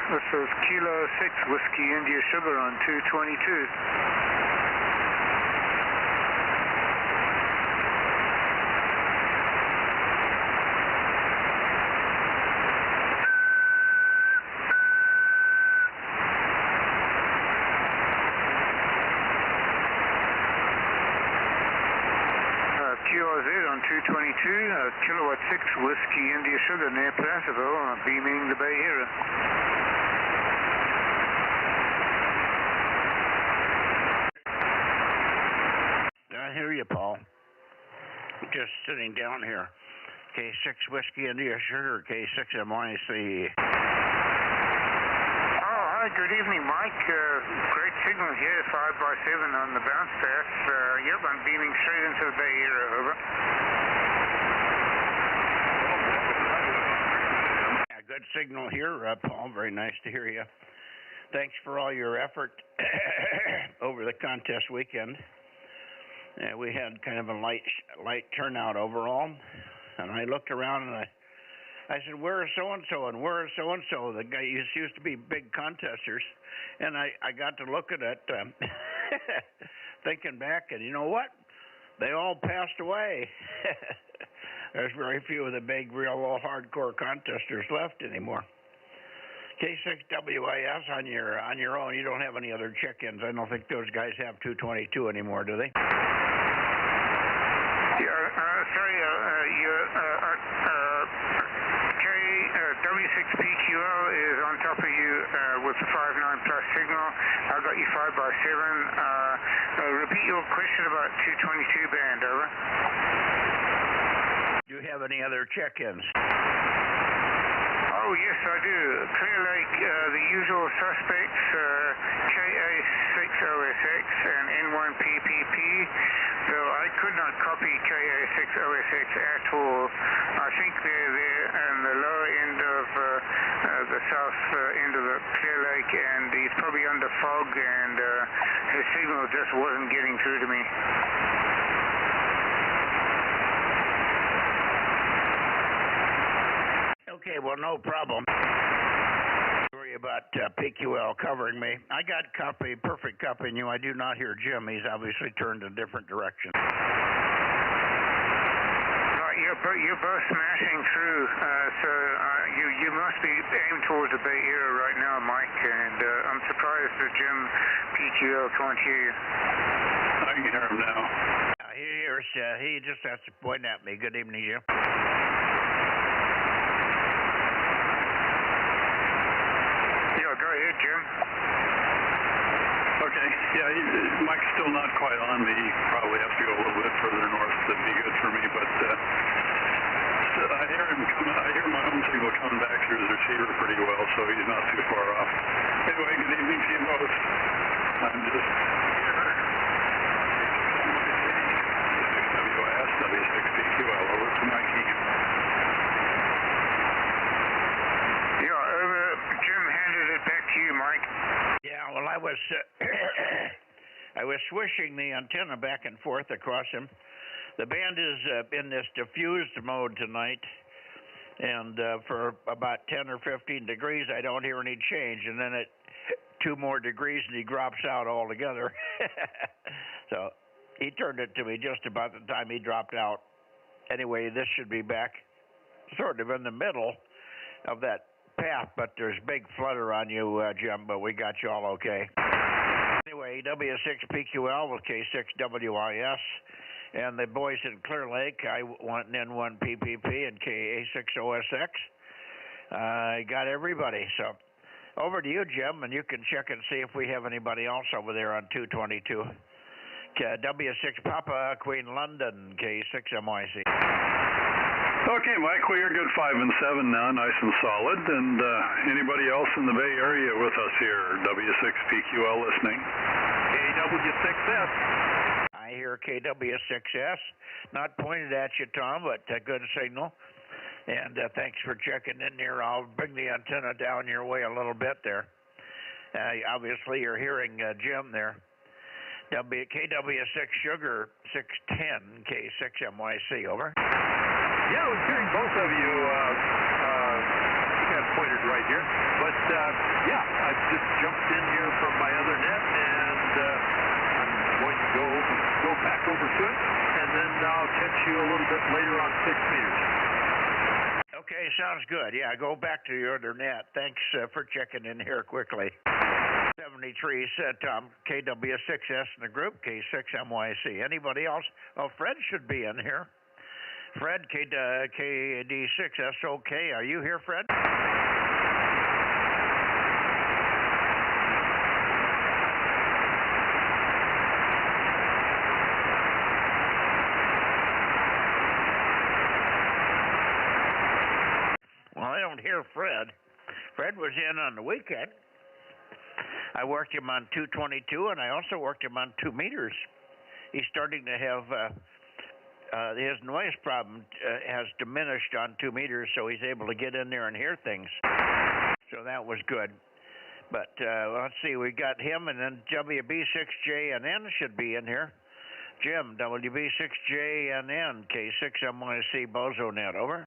This is Kilo 6 Whiskey India Sugar on 222. QRZ on 222, Kilowatt 6 Whiskey India Sugar near Placerville, beaming the Bay Area. I hear you, Paul. Just sitting down here. K6 Whiskey India Sugar, K6 MYC. Hi, good evening, Mike. Great signal here, 5x7 on the bounce pass. Yep, I'm beaming straight into the Bay Area, over. Yeah, good signal here, Paul. Very nice to hear you. Thanks for all your effort over the contest weekend. We had kind of a light turnout overall, and I looked around and I said, where is so-and-so and where is so-and-so? The guy used to be big contesters. And I got to look at it, thinking back, and you know what? They all passed away. There's very few of the big, real hardcore contesters left anymore. K6WIS on your own. You don't have any other check-ins. I don't think those guys have 222 anymore, do they? W6PQL is on top of you with the 5.9 plus signal. I got you 5x7. Repeat your question about 222 band, over. Do you have any other check-ins? Oh, yes, I do. Clear Lake, the usual suspects, KA6OSX and N1PPP, though I could not copy KA6OSX at all. I think they're there in the lower end of the south end of the Clear Lake, and he's probably under fog, and his signal just wasn't getting through to me. Okay, well, no problem. Sorry about PQL covering me. I got perfect copying you. I do not hear Jim. He's obviously turned a different direction. You're both smashing through, so you must be aimed towards the Bay Area right now, Mike, and I'm surprised that Jim PQL can't hear you. I can hear him now. He hears, he just has to point at me. Good evening, Jim. Go ahead, Jim. Okay, yeah, Mike's still not quite on me. He probably has to go a little bit further north to be good for me, but I hear him coming. I hear my own signal coming back through the receiver pretty well, so he's not too far off. Anyway, good evening to you both. I'm just W6WIS, W6PQL, over to Mikey. Jim handed it back to you, Mike. Yeah, well, I was swishing the antenna back and forth across him. The band is in this diffused mode tonight, and for about 10 or 15 degrees, I don't hear any change, and then at 2 more degrees, and he drops out altogether. So he turned it to me just about the time he dropped out. Anyway, this should be back sort of in the middle of that path, but there's big flutter on you, Jim, but we got you all okay. Anyway, W6PQL with K6WIS, and the boys in Clear Lake, I want N1PPP and KA6OSX. I got everybody, so over to you, Jim, and you can check and see if we have anybody else over there on 222. W6 Papa, Queen London, K6MYC. Okay, Mike, we are good 5 and 7 now, nice and solid. And anybody else in the Bay Area with us here? W6PQL listening. KW6S. I hear KW6S. Not pointed at you, Tom, but a good signal. And thanks for checking in here. I'll bring the antenna down your way a little bit there. Obviously, you're hearing Jim there. KW6 Sugar 610, K6MYC, over. Yeah, I was hearing both of you. I think I pointed right right here. But, yeah, I've just jumped in here from my other net, and I'm going to go back over to it, and then I'll catch you a little bit later on 6 meters. Okay, sounds good. Yeah, go back to your other net. Thanks for checking in here quickly. 73 said Tom, KW6S in the group, K6MYC. Anybody else? Oh, Fred should be in here. Fred, KD6S, okay. Are you here, Fred? Well, I don't hear Fred. Fred was in on the weekend. I worked him on 222, and I also worked him on 2 meters. He's starting to have his noise problem has diminished on 2 meters, so he's able to get in there and hear things. So that was good. But let's see, we got him, and then WB6JNN should be in here. Jim, WB6JNN, K6MYC Bozo Net, over.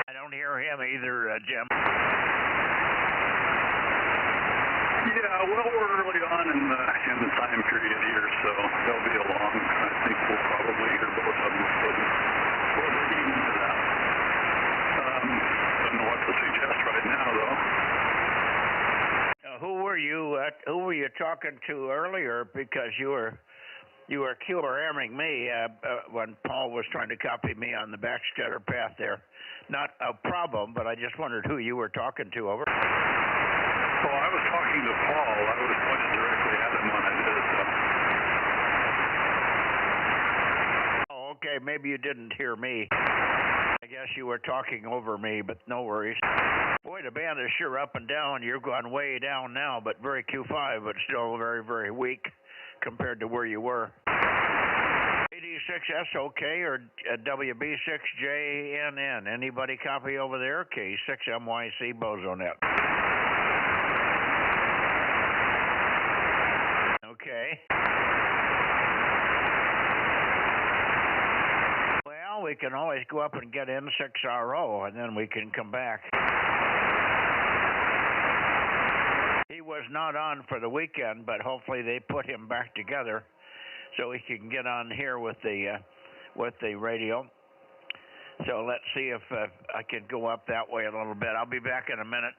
I don't hear him either, Jim. Yeah, well, we're early on in the time period here, so they'll be along. I think we'll probably hear both of them before they're eating to that. Don't know what to suggest right now, though. Who were you talking to earlier? Because you were QRMing me when Paul was trying to copy me on the backscatter path there. Not a problem, but I just wondered who you were talking to, over. Well, I was talking to Paul. I was pointed directly at him when I did it, so. Oh, okay. Maybe you didn't hear me. I guess you were talking over me, but no worries. Boy, the band is sure up and down. You're going way down now, but very Q5, but still very, very weak compared to where you were. 86S okay, or WB6JNN? Anybody copy over there? K6MYC Bozo Net. Okay. Well, we can always go up and get N6RO, and then we can come back. He was not on for the weekend, but hopefully they put him back together so he can get on here with the radio. So let's see if I can go up that way a little bit. I'll be back in a minute.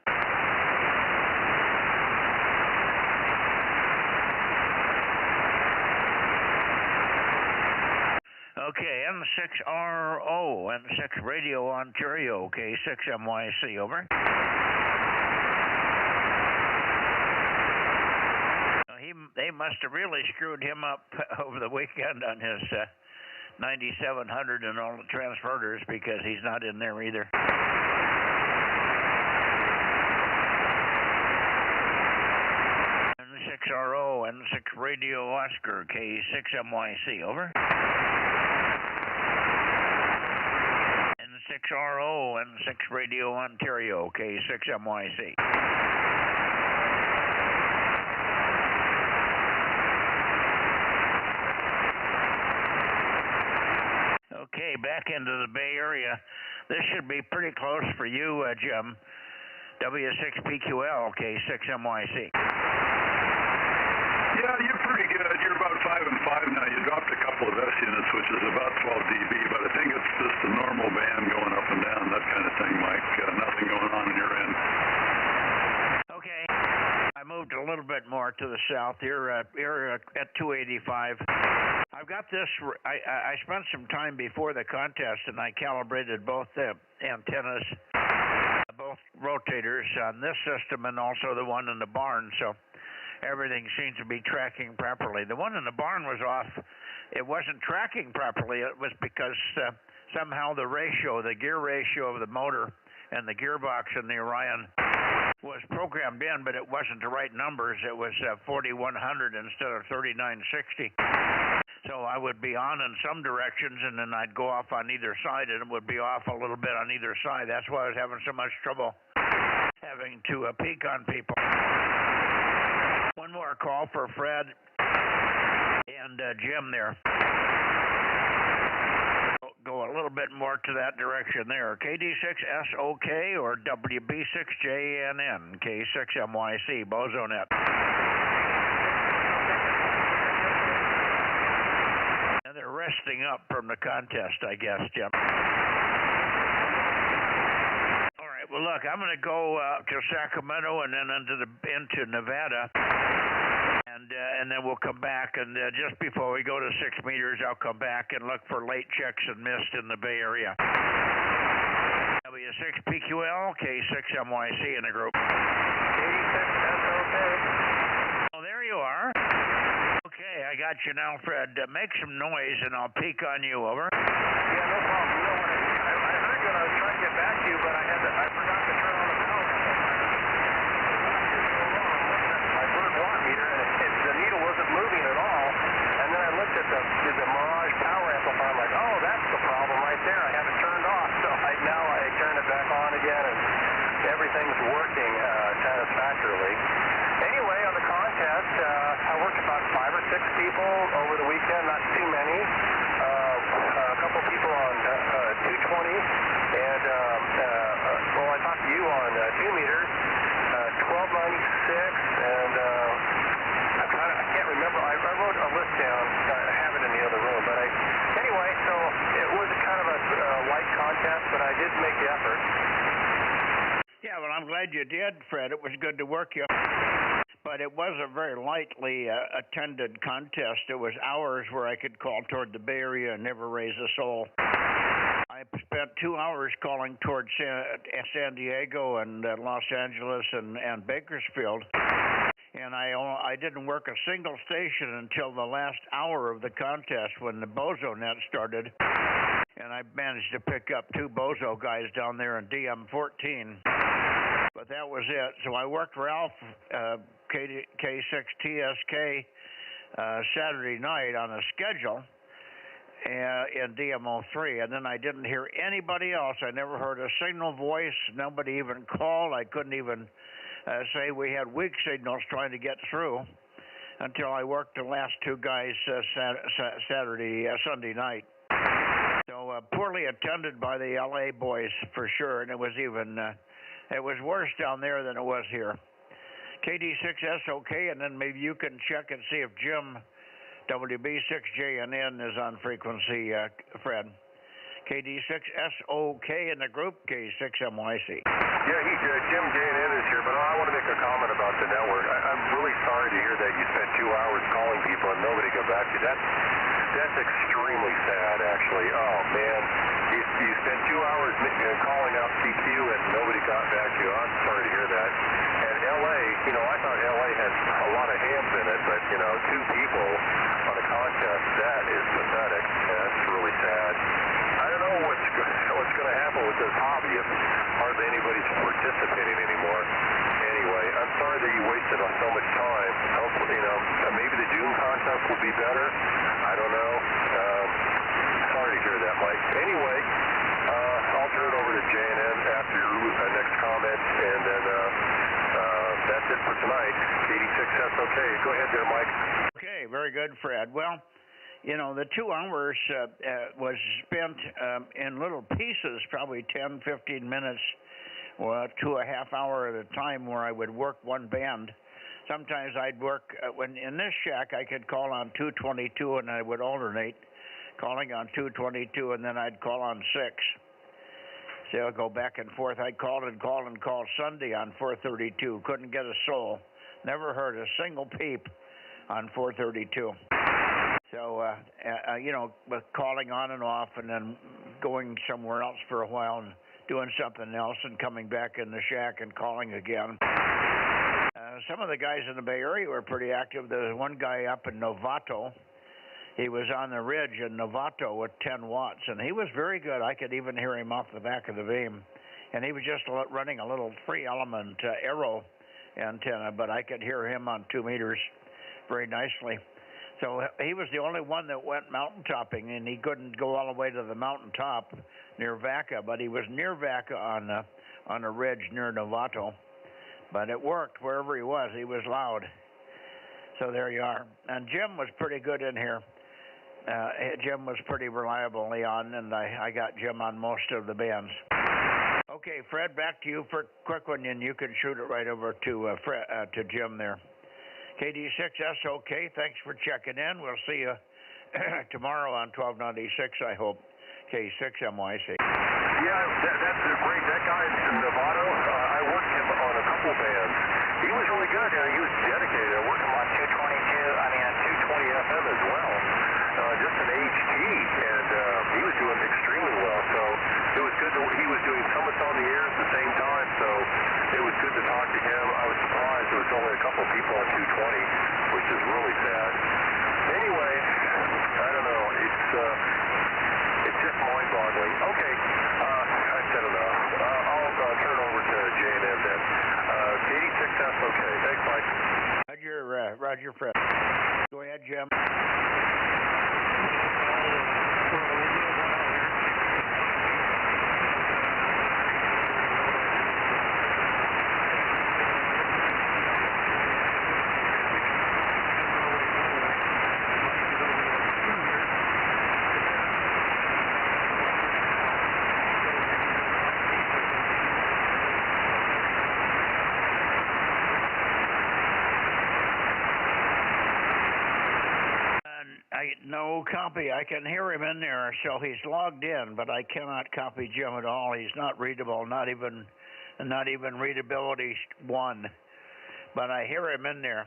Okay, N6RO, N6 Radio Ontario, K6MYC, over. They must have really screwed him up over the weekend on his 9700 and all the transverters, because he's not in there either. N6RO, N6 Radio Oscar, K6MYC, over. N6RO, N6 Radio Ontario, K6MYC. Okay, back into the Bay Area. This should be pretty close for you, Jim. W6PQL, K6MYC. Yeah, you're pretty good. You're about 5 and 5 now. You dropped a couple of S units, which is about 12 dB, but I think it's just the normal band going up and down, that kind of thing, Mike. Nothing going on in your end. Okay. I moved a little bit more to the south here, here at 285. I've got this, I spent some time before the contest, and I calibrated both the antennas, both rotators on this system and also the one in the barn, so everything seems to be tracking properly. The one in the barn was off. It wasn't tracking properly. It was because somehow the ratio, the gear ratio of the motor and the gearbox in the Orion was programmed in, but it wasn't the right numbers. It was 4100 instead of 3960. So I would be on in some directions, and then I'd go off on either side, and it would be off a little bit on either side. That's why I was having so much trouble having to peak on people. One more call for Fred and Jim there. Go a little bit more to that direction there. KD6SOK or WB6JNN, K6MYC, Bozo Net. And they're resting up from the contest, I guess, Jim. All right, well, look, I'm going to go to Sacramento and then into Nevada. And then we'll come back, and just before we go to 6 meters, I'll come back and look for late checks and mist in the Bay Area. W6PQL, K6MYC in the group. K6SOK. Oh, there you are. Okay, I got you now, Fred. Make some noise, and I'll peek on you, over. Yeah, no problem. You know what? I heard you, and I was trying to get back to you, but I forgot to turn on the power amplifier. My bird watt meter, and the needle wasn't moving at all. And then I looked at the Mirage power amplifier. I'm like, oh, that's the problem right there. I have it turned off. So now I turned it back on again, and everything's working satisfactorily. Anyway, on the contest, I worked about 5 or 6 people over the weekend, not too many. A couple people on 220, and well, I talked to you on 2 meters, 1296, and I can't remember. I wrote a list down. I have it in the other room, but anyway, so it was kind of a light contest, but I did make the effort. Yeah, well, I'm glad you did, Fred. It was good to work you. But it was a very lightly attended contest. It was hours where I could call toward the Bay Area and never raise a soul. I spent 2 hours calling toward San Diego and Los Angeles and Bakersfield. And I didn't work a single station until the last hour of the contest when the Bozo Net started. And I managed to pick up 2 Bozo guys down there in DM14. But that was it. So I worked Ralph K6TSK Saturday night on a schedule in DMO3, and then I didn't hear anybody else. I never heard a signal voice. Nobody even called. I couldn't even say we had weak signals trying to get through until I worked the last 2 guys Sunday night. So poorly attended by the LA boys for sure, and it was even it was worse down there than it was here. KD6SOK, and then maybe you can check and see if Jim WB6JNN is on frequency, Fred. KD6SOK in the group, K6MYC. Yeah, Jim JNN is here, but I want to make a comment about the network. I'm really sorry to hear that you spent 2 hours calling people and nobody got back to you. That's extremely sad, actually. Oh, man. You spent 2 hours calling out CQ and nobody got back to you. I'm sorry to hear that. And LA, I thought LA had a lot of hands in it, but, 2 people on a contest, that is pathetic. That's really sad. I don't know what's going to happen with this hobby if hardly anybody's participating anymore. Anyway, I'm sorry that you wasted so much time. Hopefully, maybe the June contest will be better. I don't know. Sorry to hear that, Mike. Anyway, I'll turn it over to JNN after your next comment, and then that's it for tonight. 86, okay. Go ahead there, Mike. Okay, very good, Fred. Well, the 2 hours was spent in little pieces, probably 10, 15 minutes to a half hour at a time where I would work one band. Sometimes I'd work, when in this shack I could call on 222 and I would alternate calling on 222 and then I'd call on 6. So I'd go back and forth. I'd call and call and call Sunday on 432. Couldn't get a soul. Never heard a single peep on 432. So, with calling on and off and then going somewhere else for a while and doing something else and coming back in the shack and calling again. Some of the guys in the Bay Area were pretty active. There was one guy up in Novato. He was on the ridge in Novato with 10 watts, and he was very good. I could even hear him off the back of the beam. And he was just running a little 3-element arrow antenna, but I could hear him on 2 meters very nicely. So he was the only one that went mountain topping, and he couldn't go all the way to the mountain top near Vaca, but he was near Vaca on a ridge near Novato. But it worked wherever he was. He was loud. So there you are. And Jim was pretty good in here. Jim was pretty reliably on, and I got Jim on most of the bands. Okay, Fred, back to you for a quick one, and you can shoot it right over to Jim there. KD6SOK, thanks for checking in. We'll see you tomorrow on 1296, I hope. K6MYC. Yeah, that's great. That guy in Nevada, I worked him on a couple bands. He was really good. He was dedicated. I worked him on 220 FM as well. Just an HT, and he was doing extremely well. So it was good that he was doing summits on the air at the same time. So it was good to talk to him. I was surprised there was only a couple people on 220, which is really sad. Anyway, I don't know. It's just mind-boggling. Okay, I've said enough. I'll turn it over to J&M then. 86S, okay. Thanks, Mike. Roger, Fred. Go ahead, Jim. No copy. I can hear him in there, so he's logged in, but I cannot copy Jim at all. He's not readable, not even readability 1. But I hear him in there.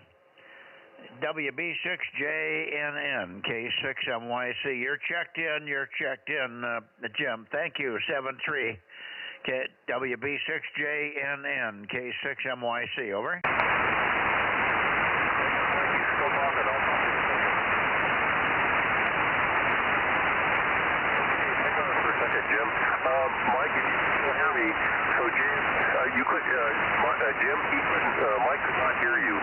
WB6JNN, K6MYC. You're checked in, Jim. Thank you, 73. WB6JNN, K6MYC. Over. Jim. Mike, if you can still hear me, so Jim, Mike could not hear you.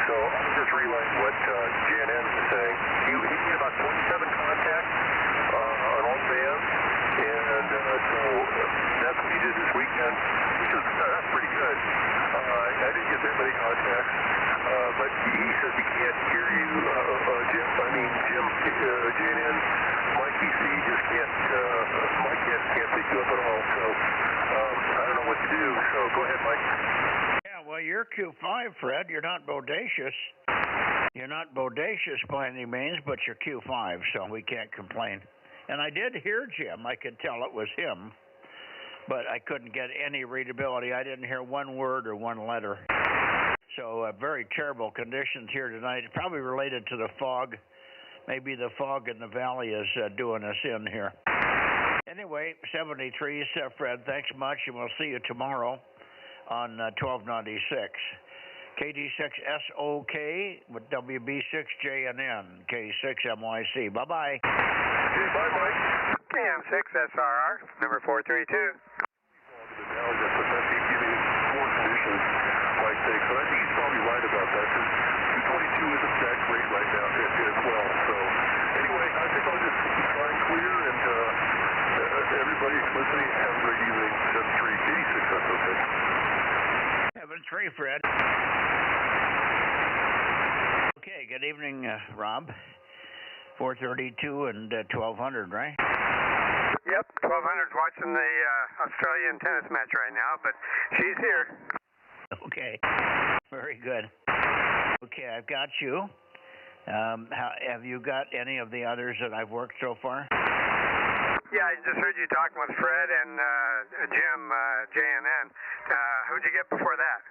So I'll just relay what JNN is saying. He made about 27 contacts on all bands, and so that's what he did this weekend, which is that's pretty good. I didn't get that many contacts, but he says he can't hear you, Jim. JNN. Mike, he just can't. Mike can't pick you up at all. So I don't know what to do. So go ahead, Mike. Yeah, well, you're Q5, Fred. You're not bodacious. You're not bodacious by any means, but you're Q5, so we can't complain. And I did hear Jim. I could tell it was him, but I couldn't get any readability. I didn't hear one word or one letter. So very terrible conditions here tonight. It's probably related to the fog. Maybe the fog in the valley is doing us in here. Anyway, 73, Fred, thanks much, and we'll see you tomorrow on 1296. KD6SOK with WB6JNN, K6MYC. Bye-bye. Okay, bye, Mike. KM6SRR, number 432. So I think he's probably right about that, because 222 isn't that great right now as well. So anyway, I think I'll just try and clear, and everybody listening, have a great evening. 7386, that's okay. 73, Fred. Okay, good evening, Rob. 432 and 1200, right? Yep, 1200's watching the Australian tennis match right now, but she's here. Okay, very good. Okay, I've got you. Have you got any of the others that I've worked so far? Yeah, I just heard you talking with Fred and Jim, JNN. Who'd you get before that?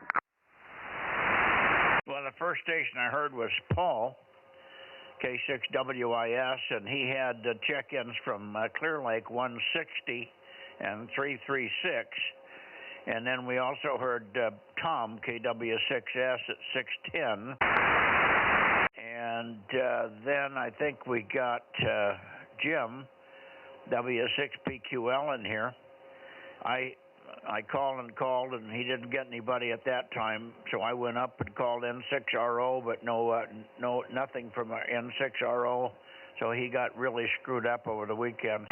Well, the first station I heard was Paul, K6WIS, and he had check-ins from Clear Lake 160 and 336. And then we also heard Tom, KW6S at 610. And then I think we got Jim, W6PQL in here. I called, and he didn't get anybody at that time, so I went up and called N6RO, but nothing from N6RO, so he got really screwed up over the weekend,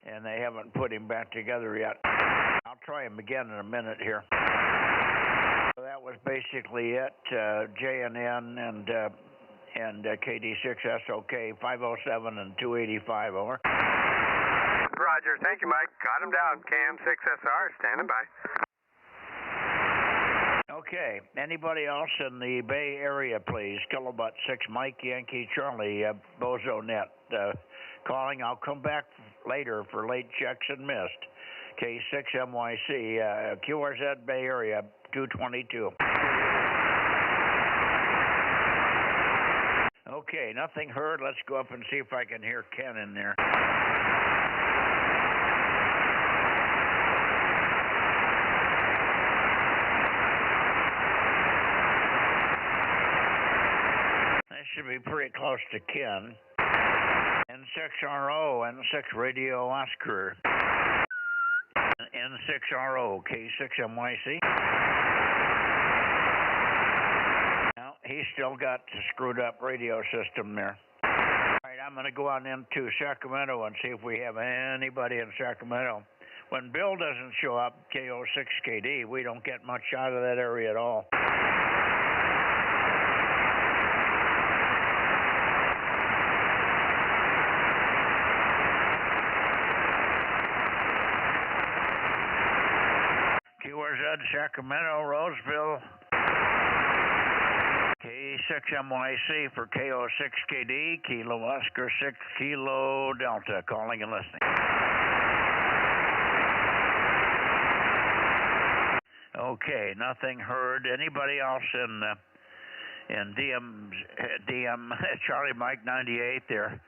and they haven't put him back together yet. I'll try him again in a minute here. So that was basically it, JNN and KD6SOK 507 and 285, over. Roger. Thank you, Mike. Got him down. KM6SR, standing by. Okay. Anybody else in the Bay Area, please? Kilowatt 6 Mike Yankee Charlie, Bozo Net. Calling. I'll come back later for late checks and missed. K6MYC, QRZ Bay Area 222. Okay, nothing heard. Let's go up and see if I can hear Ken in there. That should be pretty close to Ken. N6RO, N6 Radio Oscar. N6RO, K6MYC. Now, he's still got the screwed up radio system there. All right, I'm going to go on into Sacramento and see if we have anybody in Sacramento. When Bill doesn't show up, KO6KD, we don't get much out of that area at all. QRZ, Sacramento, Roseville, K6MYC for KO6KD, Kilo Oscar 6 Kilo Delta, calling and listening. Okay, nothing heard. Anybody else in DM Charlie Mike 98 there,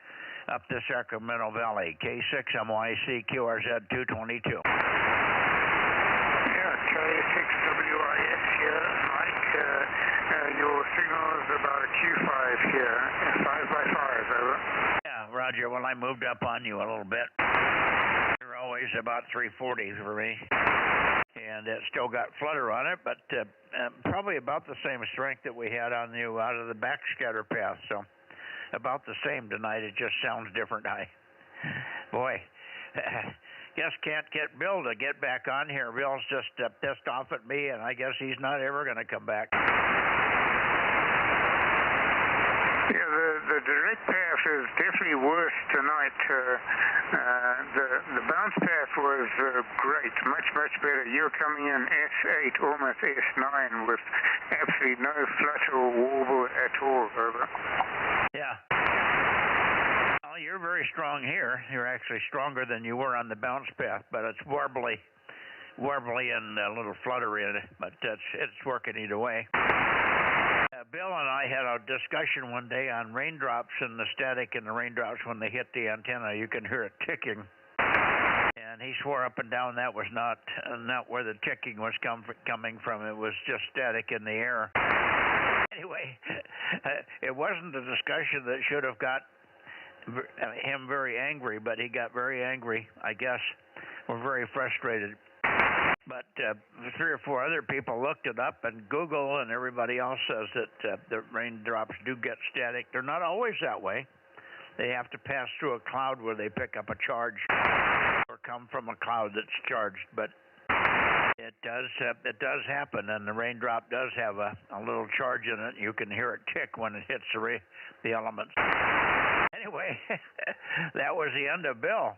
up the Sacramento Valley, K6MYC QRZ 222. K6WIS here, Mike. Your signal is about a Q5 here, 5x5, over. Yeah, Roger. Well, I moved up on you a little bit. You're always about 340 for me. And it still got flutter on it, but probably about the same strength that we had on you out of the backscatter path. So about the same tonight. It just sounds different. Boy. Guess can't get Bill to get back on here. Bill's just pissed off at me, and I guess he's not ever going to come back. Yeah, the direct path is definitely worse tonight. The bounce path was great, much better. You're coming in S8, almost S9, with absolutely no flutter or warble at all, over. Yeah. Well, you're very strong here. You're actually stronger than you were on the bounce path, but it's warbly and a little flutter in it, but it's working either way. Bill and I had a discussion one day on raindrops and the static in the raindrops when they hit the antenna. You can hear it ticking. And he swore up and down that was not where the ticking was coming from. It was just static in the air. Anyway, it wasn't a discussion that should have got him very angry, but he got very angry, I guess. We're very frustrated. But 3 or 4 other people looked it up, and Google and everybody else says that the raindrops do get static. They're not always that way. They have to pass through a cloud where they pick up a charge or come from a cloud that's charged. But it does happen, and the raindrop does have a little charge in it. You can hear it tick when it hits the elements. Anyway, that was the end of Bill.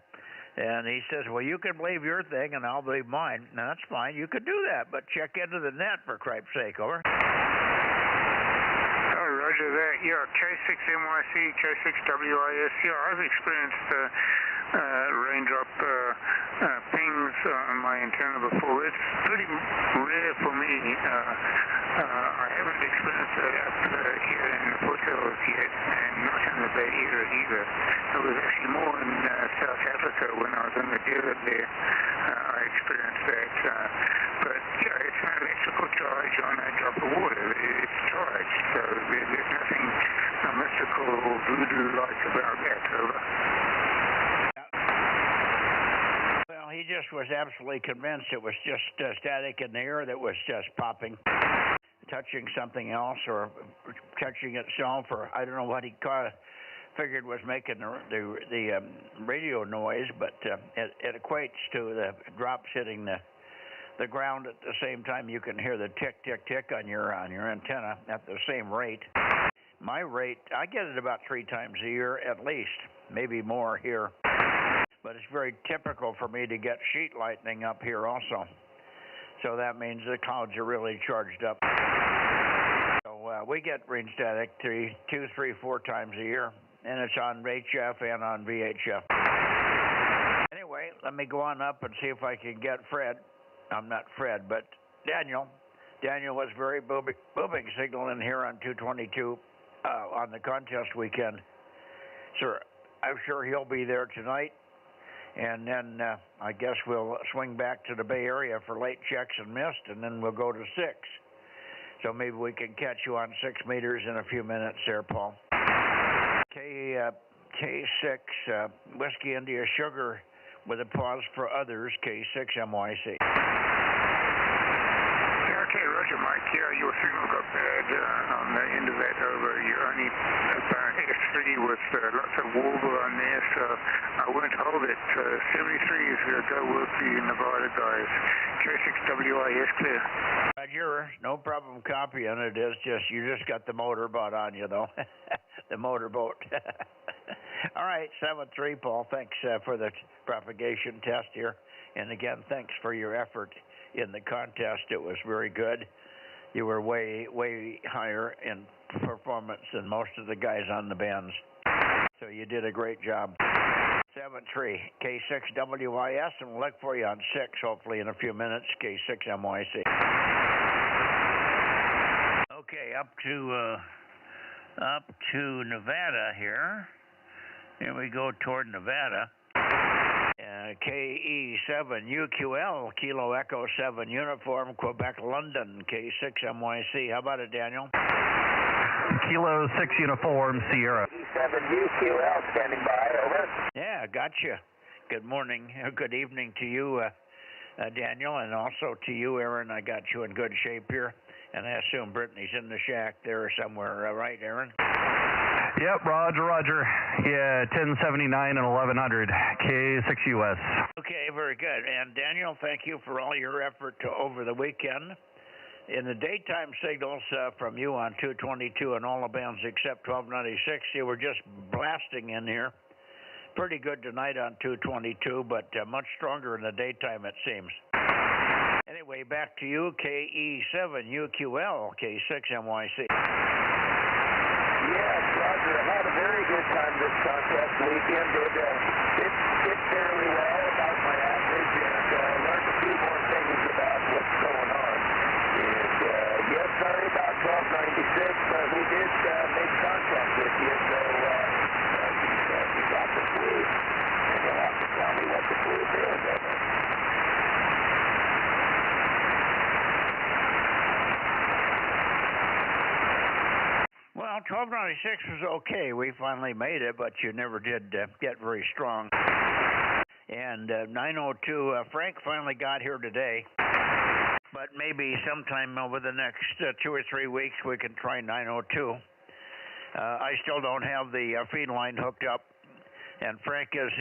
And he says, well, you can believe your thing, and I'll believe mine. Now, that's fine. You could do that, but check into the net, for cripe's sake, over. Oh, roger that. Yeah, K6MYC, K6WIS. Yeah, I've experienced raindrop pings on my antenna before. It's pretty rare for me. I haven't experienced that up here in the foothills yet, and not in the Bay Area either. It was actually more in South Africa when I was in the desert there. I experienced that. But yeah, it's an electrical charge on a drop of water. It's charged, so there's nothing mystical or voodoo-like about that. Over. Well, he just was absolutely convinced it was just static in the air that was just popping, touching something else or touching itself, or I don't know what he figured was making the radio noise, but it equates to the drops hitting the ground at the same time. You can hear the tick, tick, tick on your antenna at the same rate. my rate, I get it about 3 times a year at least, maybe more here. But it's very typical for me to get sheet lightning up here also. So that means the clouds are really charged up. So we get rain static 2, 3, 4 times a year, and it's on HF and on VHF. Anyway, let me go on up and see if I can get Fred. I'm not Fred, but Daniel. Daniel was very booming signal in here on 222 on the contest weekend. So I'm sure he'll be there tonight. And then I guess we'll swing back to the Bay Area for late checks and mist, and then we'll go to 6. So maybe we can catch you on 6 meters in a few minutes there, Paul. K6, Whiskey India Sugar with a pause for others, K6 MYC. Okay, Roger, Mike. Yeah, your signal got bad on the end of that over. You're only about S3 with lots of warble on there, so I won't hold it. 73 is go work for you Nevada guys. K6WIS clear. Roger, no problem copying it. Is just you just got the motorboat on you though, the motorboat. All right, 7-3, Paul. Thanks for the propagation test here, and again, thanks for your effort in the contest. It was very good. You were way higher in performance than most of the guys on the bands. So you did a great job. 7-3, K6WIS, and we'll look for you on 6, hopefully in a few minutes, K6MYC. Okay, up to Nevada here. Here we go toward Nevada. KE7UQL, Kilo Echo 7 Uniform, Quebec, London, K6MYC. How about it, Daniel? Kilo 6 Uniform, Sierra. KE7UQL, standing by, over. Yeah, gotcha. Good morning, good evening to you, Daniel, and also to you, Aaron. I got you in good shape here, and I assume Brittany's in the shack there somewhere, right, Aaron? Yep, Roger. Yeah, 1079 and 1100, K6US. Okay, very good. And Daniel, thank you for all your effort over the weekend. In the daytime signals from you on 222 and all the bands except 1296, you were just blasting in here. Pretty good tonight on 222, but much stronger in the daytime, it seems. Anyway, back to you, KE7UQL, K6MYC. Yes, Roger. I had a very good time this contest weekend. Did fairly well, about my average, and learned a few more things about what's going on. And yes, sorry about 1296, but we did make contact with you, so you got the fluid, and you'll have to tell me what the fluid is. Well, 1296 was okay. We finally made it, but you never did get very strong. And 902, Frank finally got here today. But maybe sometime over the next 2 or 3 weeks we can try 902. I still don't have the feed line hooked up. And Frank is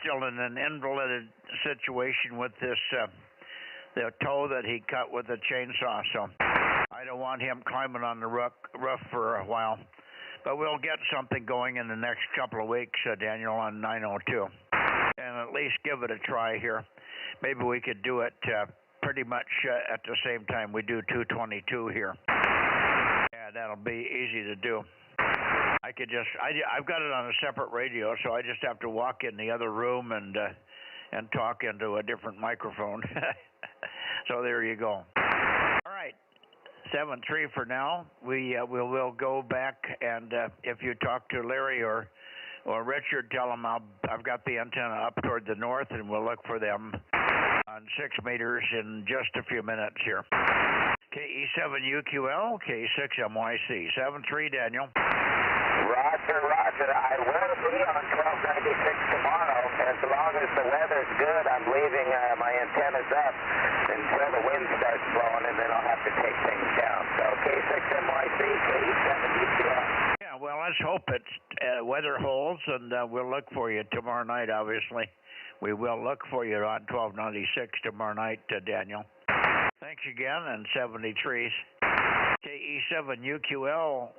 still in an invalid situation with this the toe that he cut with a chainsaw. So I don't want him climbing on the roof for a while. But we'll get something going in the next couple of weeks, Daniel, on 902. And at least give it a try here. Maybe we could do it pretty much at the same time we do 222 here. Yeah, that'll be easy to do. I've got it on a separate radio, so I just have to walk in the other room and talk into a different microphone. So there you go. All right, 7-3 for now. We'll go back, and if you talk to Larry or Richard, tell them I've got the antenna up toward the north, and we'll look for them on 6 meters in just a few minutes here. KE7UQL, K6MYC. 7-3, Daniel. Roger. I will be on 1296 tomorrow. As long as the weather's good, I'm leaving my antennas up until the wind starts blowing, and then I'll have to take things down. So K6MYC, K7UQL. Yeah, well, let's hope weather holds, and we'll look for you tomorrow night, obviously. We will look for you on 1296 tomorrow night, Daniel. Thanks again, and 73s. KE7UQL,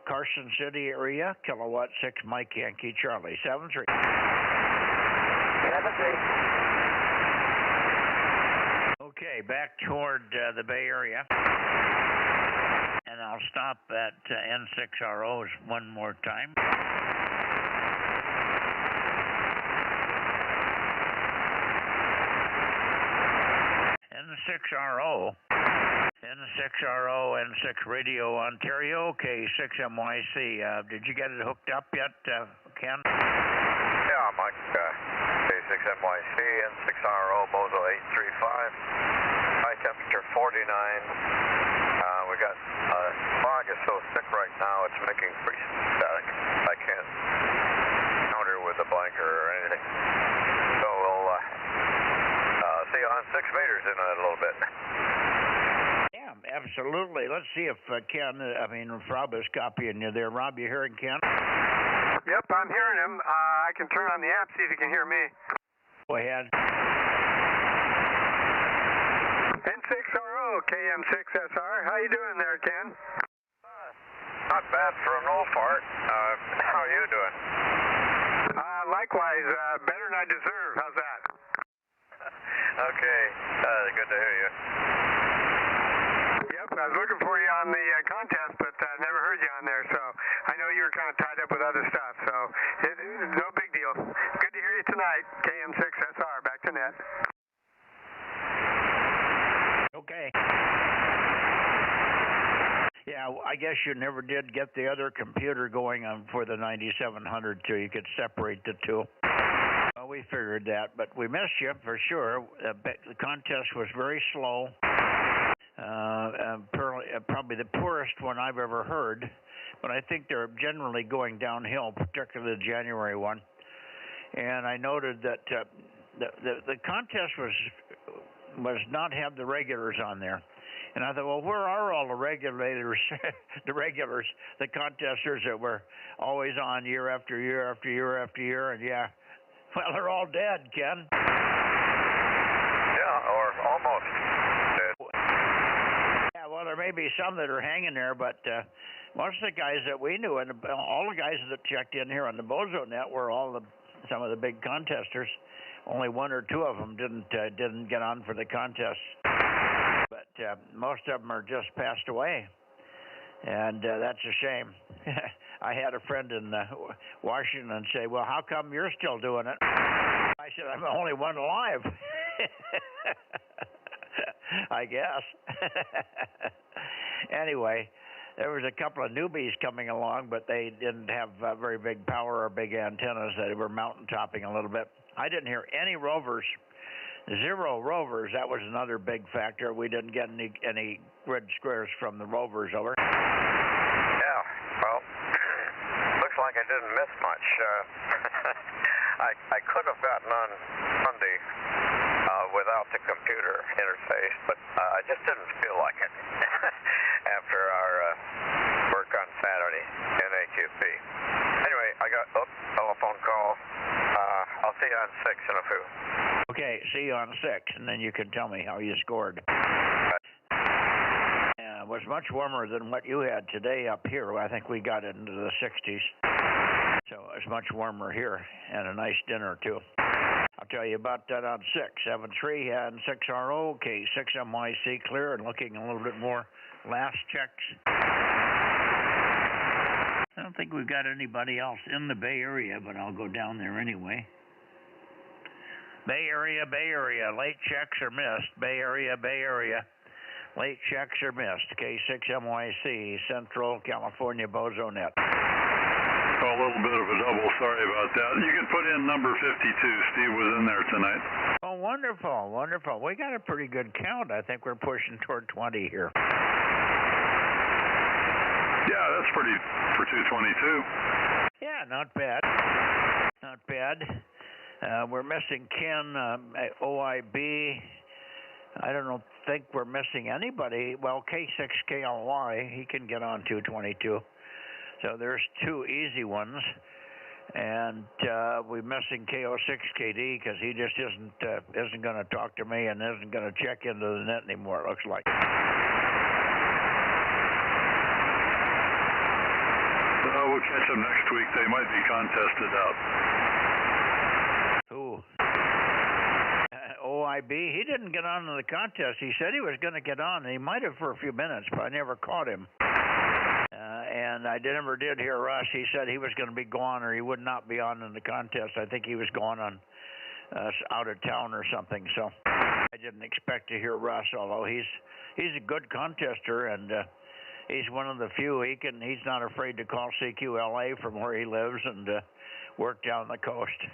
Carson City area, kilowatt 6 Mike Yankee Charlie, 7-3. 7-3. Okay, back toward the Bay Area. And I'll stop at N6ROs one more time. N6RO, N6 Radio Ontario, K6MYC. Did you get it hooked up yet, Ken? Yeah, Mike, K6MYC, N6RO, Bozo 835. High temperature 49. We got fog is so thick right now, it's making pretty static. I can't counter with a blanker or anything. So we'll see you on 6 meters in a little bit. Yeah, absolutely. Let's see if if Rob is copying you there. Rob, you hearing Ken? Yep, I'm hearing him. I can turn on the app, see if you can hear me. Go ahead. N6RO, KM6SR. How you doing there, Ken? Not bad for an old fart. How are you doing? Likewise, better than I deserve. How's that? Okay, good to hear you. Yep, I was looking for you on the contest, but I never heard you on there, so I know you were kind of tied up with other stuff, so no big deal. Good to hear you tonight, KM6SR, back to net. Okay. Yeah, I guess you never did get the other computer going on for the 9700 so you could separate the two. Well, we figured that, but we missed you for sure. The contest was very slow. Probably the poorest one I've ever heard, but I think they're generally going downhill, particularly the January one. And I noted that the contest was not have the regulars on there. And I thought, well, where are all the regulators, the contesters that were always on year after year after year after year? And yeah, well, they're all dead, Ken. Yeah, or almost dead. Yeah, well, there may be some that are hanging there, but most of the guys that we knew, and all the guys that checked in here on the Bozo Net were some of the big contesters. Only 1 or 2 of them didn't get on for the contest. But most of them are just passed away, and that's a shame. I had a friend in Washington say, well, how come you're still doing it? I said, I'm the only one alive. I guess. Anyway, there was a couple of newbies coming along, but they didn't have very big power or big antennas. They were mountain topping a little bit. I didn't hear any rovers. 0 rovers. That was another big factor. We didn't get any grid squares from the rovers over. Yeah, well, looks like I didn't miss much. I could have gotten on Monday without the computer interface, but I just didn't feel like it after our work on Saturday in AQP. Anyway, I got telephone call. I'll see you on 6 in a few. Okay, see you on 6, and then you can tell me how you scored. It was much warmer than what you had today up here. I think we got into the 60s. So it's much warmer here, and a nice dinner, too. I'll tell you about that on 6. 7-3 and 6RO, K6MYC clear, and looking a little bit more last checks. I don't think we've got anybody else in the Bay Area, but I'll go down there anyway. Bay Area, late checks are missed. Bay Area, late checks are missed. K6MYC, Central California Bozo Net. Oh, a little bit of a double. Sorry about that. You can put in number 52. Steve was in there tonight. Oh, wonderful, wonderful. We got a pretty good count. I think we're pushing toward 20 here. Yeah, that's pretty for 222. Yeah, not bad. Not bad. We're missing Ken, OIB. I don't think we're missing anybody. Well, K6KLY, he can get on 222. So there's 2 easy ones. And we're missing KO6KD because he just isn't going to talk to me and isn't going to check into the net anymore, it looks like. catch them next week. They might be contested out. Who? OIB? He didn't get on in the contest. He said he was going to get on. He might have for a few minutes, but I never caught him. And I never did hear Russ. He said he was going to be gone or he would not be on in the contest. I think he was going on out of town or something. So I didn't expect to hear Russ, although he's a good contester and he's one of the few. He's not afraid to call CQLA from where he lives and work down the coast.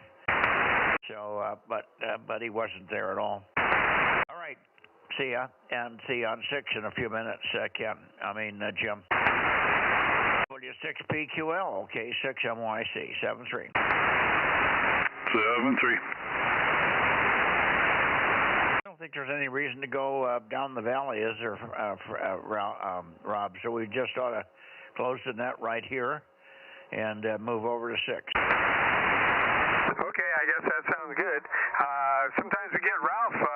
So, but he wasn't there at all. All right, see ya, and see you on 6 in a few minutes, Jim. W6PQL, okay, 6MYC, 73. 73. I don't think there's any reason to go down the valley, is there, Rob? So we just ought to close the net right here and move over to 6. Okay, I guess that sounds good. Sometimes we get Ralph.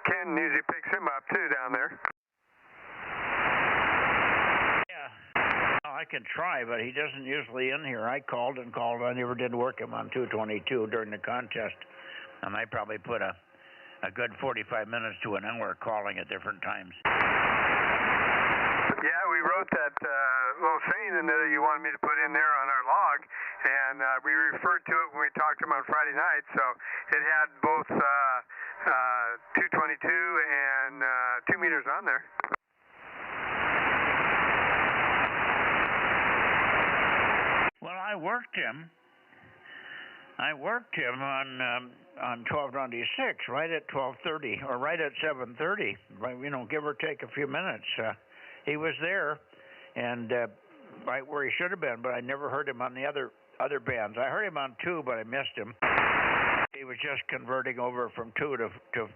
Ken usually picks him up, too, down there. Yeah. Well, I can try, but he doesn't usually in here. I called. I never did work him on 222 during the contest. And I probably put a good 45 minutes to an hour calling at different times. Yeah, we wrote that little saying in there that you wanted me to put in there on our log, and we referred to it when we talked to him on Friday night. So it had both 222 and 2 meters on there. Well, I worked him on 1296, right at 12:30 or right at 7:30. Give or take a few minutes. He was there, and right where he should have been, but I never heard him on the other bands. I heard him on 2, but I missed him. He was just converting over from 2 to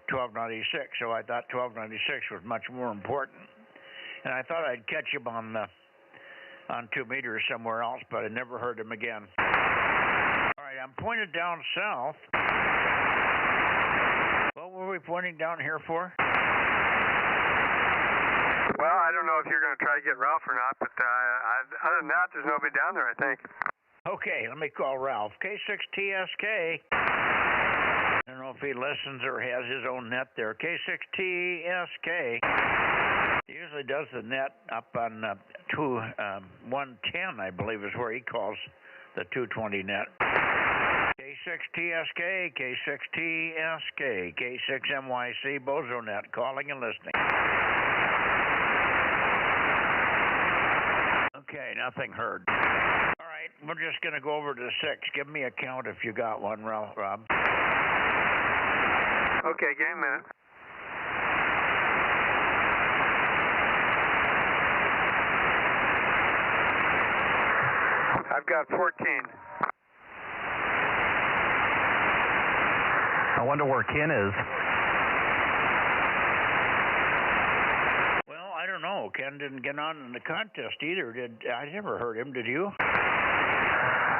1296, so I thought 1296 was much more important. And I thought I'd catch him on 2 meters somewhere else, but I never heard him again. All right, I'm pointed down south. What were we pointing down here for? Well, I don't know if you're going to try to get Ralph or not, but other than that, there's nobody down there, I think. Okay, let me call Ralph. K6TSK. I don't know if he listens or has his own net there. K6TSK. He usually does the net up on 110, I believe, is where he calls the 220 net. K6TSK, K6TSK, K6MYC, Bozo Net, calling and listening. Okay, nothing heard. All right, we're just going to go over to 6. Give me a count if you got one, Rob. Okay, give me a minute. I've got 14. I wonder where Ken is. Well, I don't know. Ken didn't get on in the contest either. I never heard him. Did you?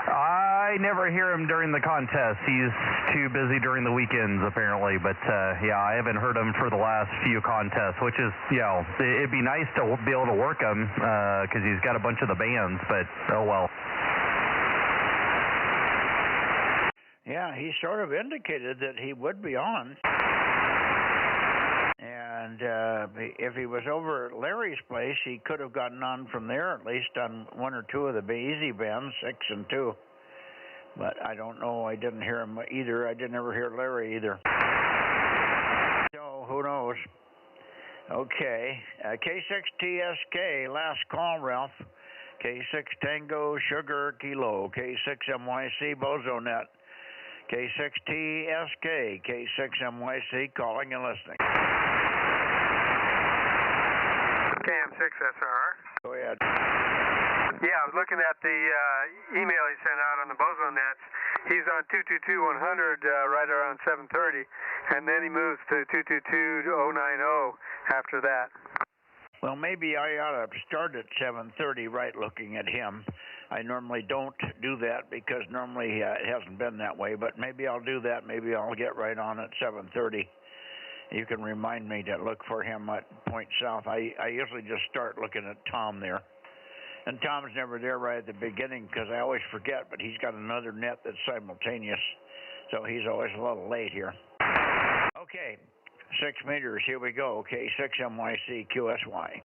I never hear him during the contest. He's too busy during the weekends, apparently. But, I haven't heard him for the last few contests, which is, it'd be nice to be able to work him because he's got a bunch of the bands, but oh well. Yeah, he sort of indicated that he would be on. And if he was over at Larry's place, he could have gotten on from there, at least on 1 or 2 of the easy bands, 6 and 2. But I don't know. I didn't hear him either. I didn't ever hear Larry either. So who knows? Okay. K6TSK, last call, Ralph. K6 Tango Sugar Kilo. K6MYC Bozo Net. K6TSK, K6MYC, calling and listening. KM6SR. Go ahead. Yeah, I was looking at the email he sent out on the Bozo Nets. He's on 222-100 right around 7:30, and then he moves to 222-090 after that. Well, maybe I ought to start at 7:30 right looking at him. I normally don't do that because normally it hasn't been that way, but maybe I'll do that. Maybe I'll get right on at 7:30. You can remind me to look for him at Point South. I usually just start looking at Tom there And Tom's never there right at the beginning because I always forget, but he's got another net that's simultaneous, so he's always a little late here. Okay, 6 meters, here we go. Okay, 6 MYC QSY.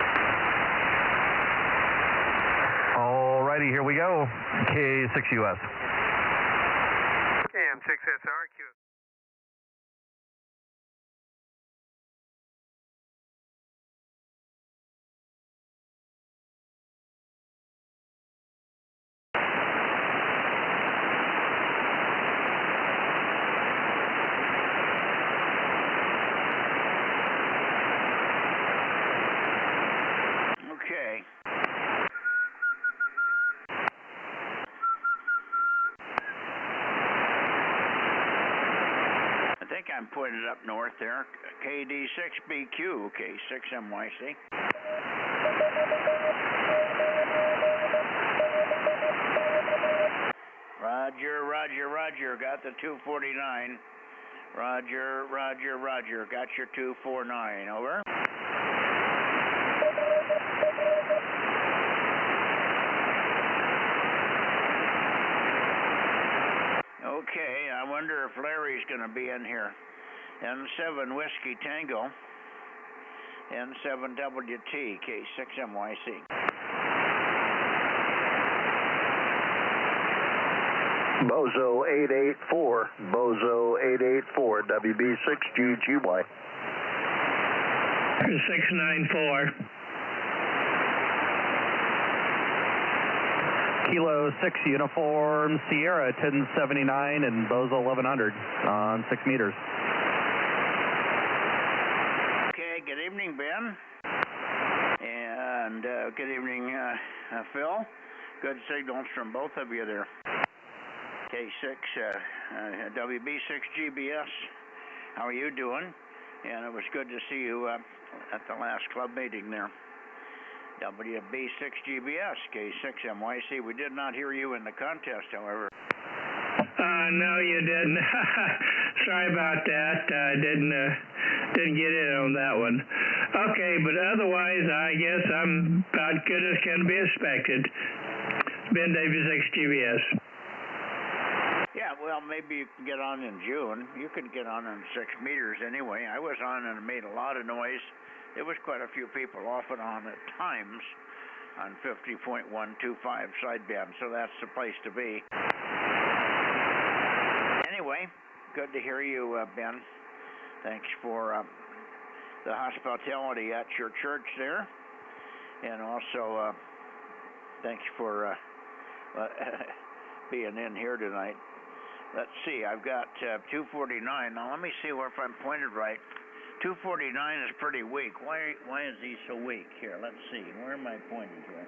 Alrighty, here we go. K6US. KM6SRQ. Okay. I think I'm pointed up north there. KD6BQ, okay, 6 MYC. Roger, roger, roger, got the 249. Roger, roger, roger, got your 249, over. Okay, I wonder if Larry's going to be in here. N7 Whiskey Tango, N7WT, K6MYC. Bozo 884, Bozo 884, WB6GGY. 694. Kilo 6 Uniform Sierra 1079 and Bozo 1100 on 6 meters. Okay, good evening, Ben. And good evening, Phil. Good signals from both of you there. K6, WB6GBS, how are you doing? And it was good to see you at the last club meeting there. WB6GBS, K6MYC. We did not hear you in the contest, however. No, you didn't. Sorry about that. I didn't get in on that one. Okay, but otherwise, I guess I'm about good as can be expected. Ben WB6GBS. Yeah, well, maybe you can get on in June. You could get on in 6 meters anyway. I was on and it made a lot of noise. There was quite a few people off and on at times on 50.125 sideband, so that's the place to be. Anyway, good to hear you, Ben. Thanks for the hospitality at your church there, and also thanks for being in here tonight. Let's see, I've got 249. Now let me see if I'm pointed right. 249 is pretty weak. Why is he so weak? Here, let's see. Where am I pointed here?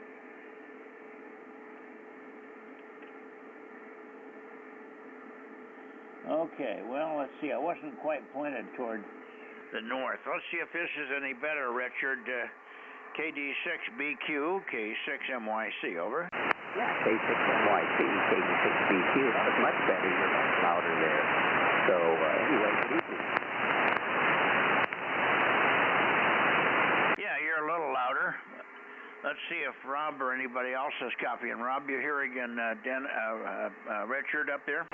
Okay, well, let's see. I wasn't quite pointed toward the north. Let's see if this is any better, Richard. KD6BQ, K6MYC, over. Yeah, K6MYC, KD6BQ. That was much better. You're much louder there. So, anyway, good evening. Yeah, you're a little louder. Let's see if Rob or anybody else is copying. Rob, you hearing Richard up there?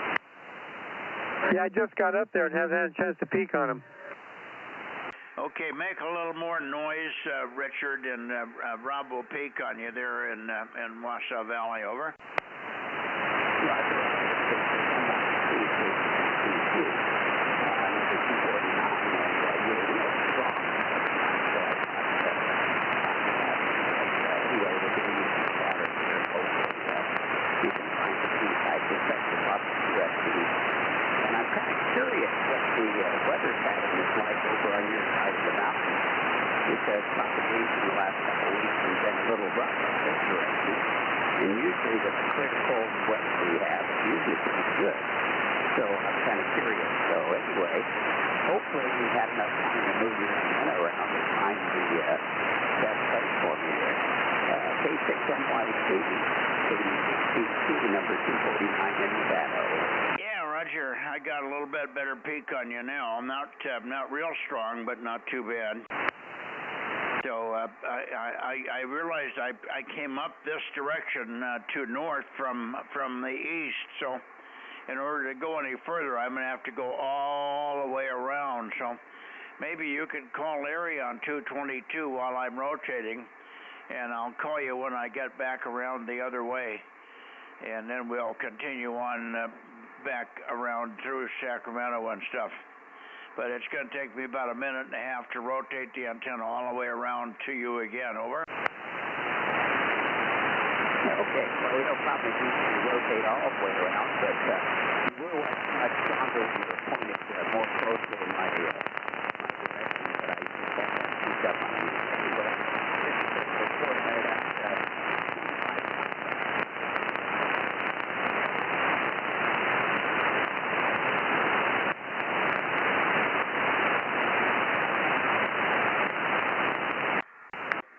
Yeah, I just got up there and haven't had a chance to peek on him. Okay, make a little more noise, Richard, and Rob will peek on you there in Wassaw Valley, over. And I'm kind of curious what the weather pattern is like over on your side of the mountain, because propagation the last couple of weeks has been a little rough in this direction, and usually the critical weather we have is usually pretty good. So I'm kind of curious. So anyway, hopefully you've had enough time to move your antenna around to find the best place for me there. K6MYC, KD6BQ, number 249 in Nevada. Yeah, Roger. I got a little bit better peek on you now. I'm not real strong, but not too bad. So I realized I came up this direction to north from the east. So in order to go any further, I'm going to have to go all the way around. So maybe you could call Larry on 222 while I'm rotating, and I'll call you when I get back around the other way. And then we'll continue on back around through Sacramento and stuff. But it's going to take me about a minute and a half to rotate the antenna all the way around to you again. Over. Okay, well, we don't probably need to rotate all the way around, but we will much stronger when you're pointed more closely in my direction, but I just have to speak up on you. Anyway, this is the report made at 25.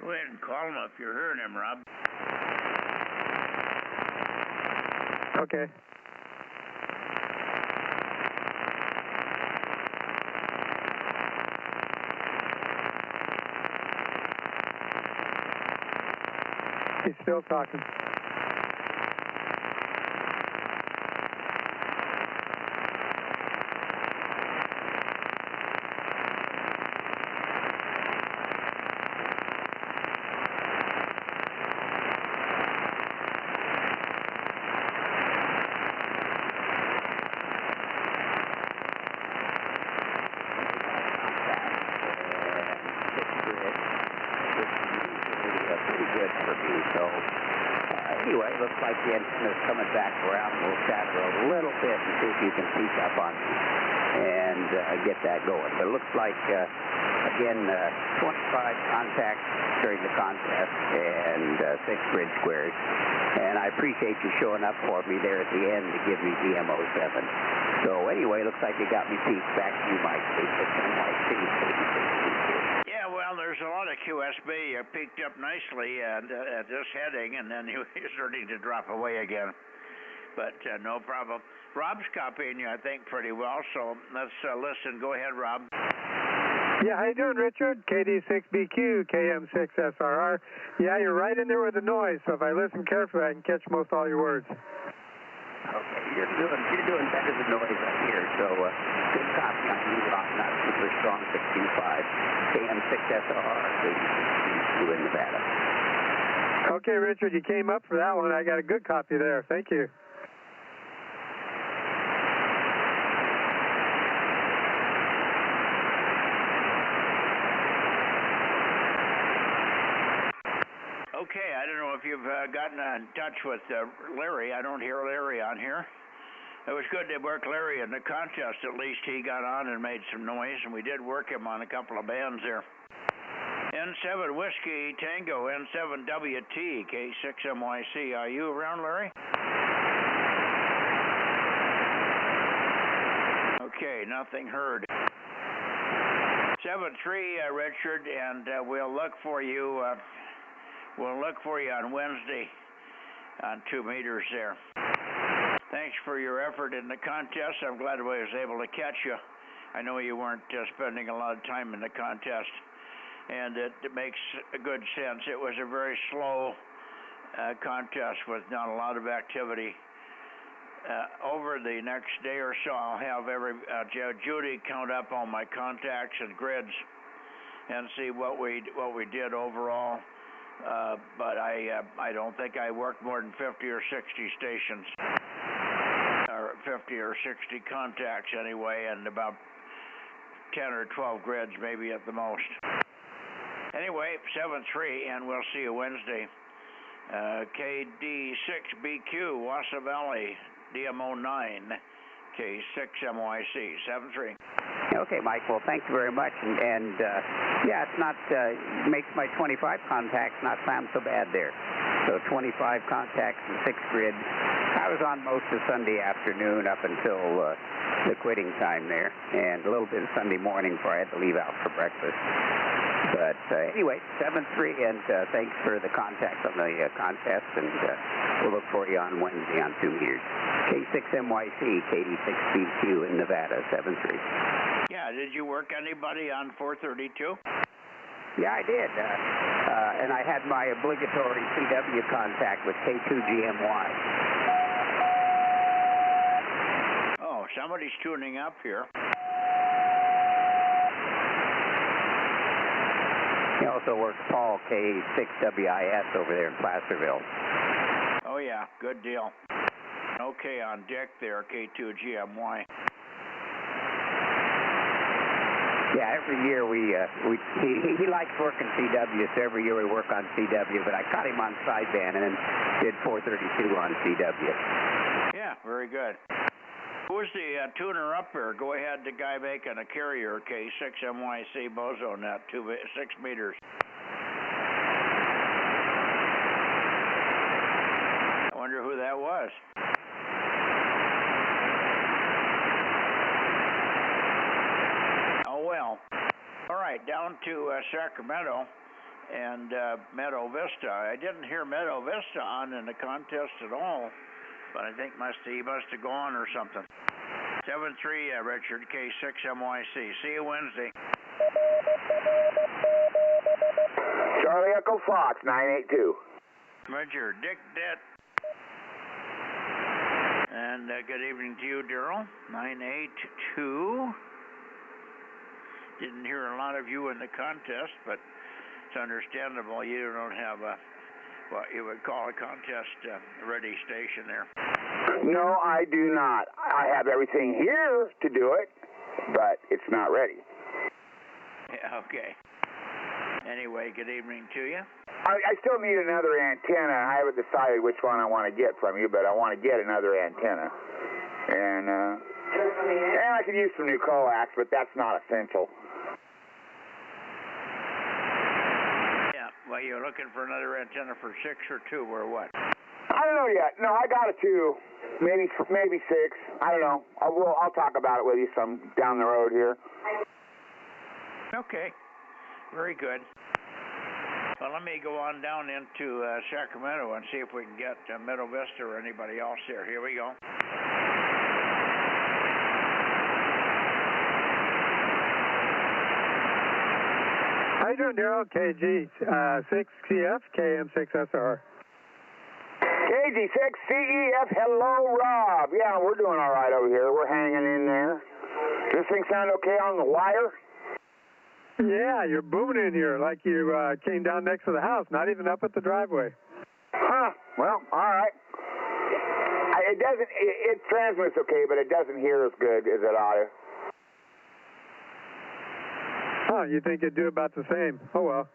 Go ahead and call him if you're hearing him, Rob. Okay. He's still talking. Anyway, looks like the antenna's coming back around. We'll chatter a little bit and see if you can speak up on me and get that going. But it looks like, again, 25 contacts during the contest and 6 grid squares. And I appreciate you showing up for me there at the end to give me DMO7. So anyway, looks like you got me peaked. Back to you, Mike. Yeah, well, there's a lot of QSB peaked up nicely at this heading, and then you're starting to drop away again. But no problem. Rob's copying you, I think, pretty well, so let's listen. Go ahead, Rob. Yeah, how you doing, Richard? KD6BQ, KM6SRR. Yeah, you're right in there with the noise, so if I listen carefully, I can catch most all your words. Okay, you're doing better than noise right here, so good copy on you, Rob, not super strong 625, KM6SRR, KD6BQ in Nevada. Okay, Richard, you came up for that one. I got a good copy there. Thank you. Okay, I don't know if you've gotten in touch with Larry. I don't hear Larry on here. It was good to work Larry in the contest. At least he got on and made some noise, and we did work him on a couple of bands there. N7 Whiskey Tango, N7WT, K6MYC. Are you around, Larry? Okay, nothing heard. 7-3, Richard, and we'll look for you. We'll look for you on Wednesday on 2 meters there. Thanks for your effort in the contest. I'm glad I was able to catch you. I know you weren't spending a lot of time in the contest, and it makes good sense. It was a very slow contest with not a lot of activity. Over the next day or so, I'll have Judy count up all my contacts and grids and see what we did overall. But I don't think I worked more than 50 or 60 stations, or 50 or 60 contacts anyway, and about 10 or 12 grids maybe at the most. Anyway, 7-3, and we'll see you Wednesday. KD6BQ, Wassa Valley, DMO9, K6MYC, 7-3. Okay, Mike. Well, thank you very much. And yeah, it's not makes my 25 contacts not sound so bad there. So 25 contacts and 6 grid. I was on most of Sunday afternoon up until the quitting time there, and a little bit of Sunday morning before I had to leave out for breakfast. But anyway, 7-3, and thanks for the contact on the contest, and we'll look for you on Wednesday on 2 meters. K6MYC, KD6BQ in Nevada, 7-3. Yeah, did you work anybody on 432? Yeah, I did. And I had my obligatory CW contact with K2GMY. Oh, somebody's tuning up here. He also works Paul K6WIS over there in Placerville. Oh, yeah, good deal. Okay, on deck there, K2GMY. Yeah, every year he likes working CW, so every year we work on CW, but I caught him on sideband and then did 432 on CW. Yeah, very good. Who's the tuner up here? Go ahead, the guy making a carrier, K6MYC Bozo Net, 6 meters. I wonder who that was. Oh, well. All right, down to Sacramento and Meadow Vista. I didn't hear Meadow Vista on in the contest at all, but I think he must have gone or something. 7-3, Richard, K6MYC. See you Wednesday. Charlie Echo Fox, 982. Roger, Dick Det. And good evening to you, Daryl. 982. Didn't hear a lot of you in the contest, but it's understandable you don't have what you would call a contest-ready station there. No, I do not. I have everything here to do it, but it's not ready. Yeah, okay. Anyway, good evening to you. I still need another antenna. I haven't decided which one I want to get from you, but I want to get another antenna. And I could use some new coax, but that's not essential. Yeah, well, you're looking for another antenna for 6 or 2 or what? I don't know yet. No, I got a 2, maybe 6. I don't know. I'll talk about it with you some down the road here. Okay, very good. Well, let me go on down into Sacramento and see if we can get Meadow Vista or anybody else here. Here we go. How you doing, Daryl? KG6CF, KM6SR. KG6CEF, hello, Rob. Yeah, we're doing all right over here. We're hanging in there. Does this thing sound okay on the wire? Yeah, you're booming in here like you came down next to the house, not even up at the driveway. Huh. Well, all right. It transmits okay, but it doesn't hear as good as it ought to. Oh, you think it'd do about the same? Oh, well.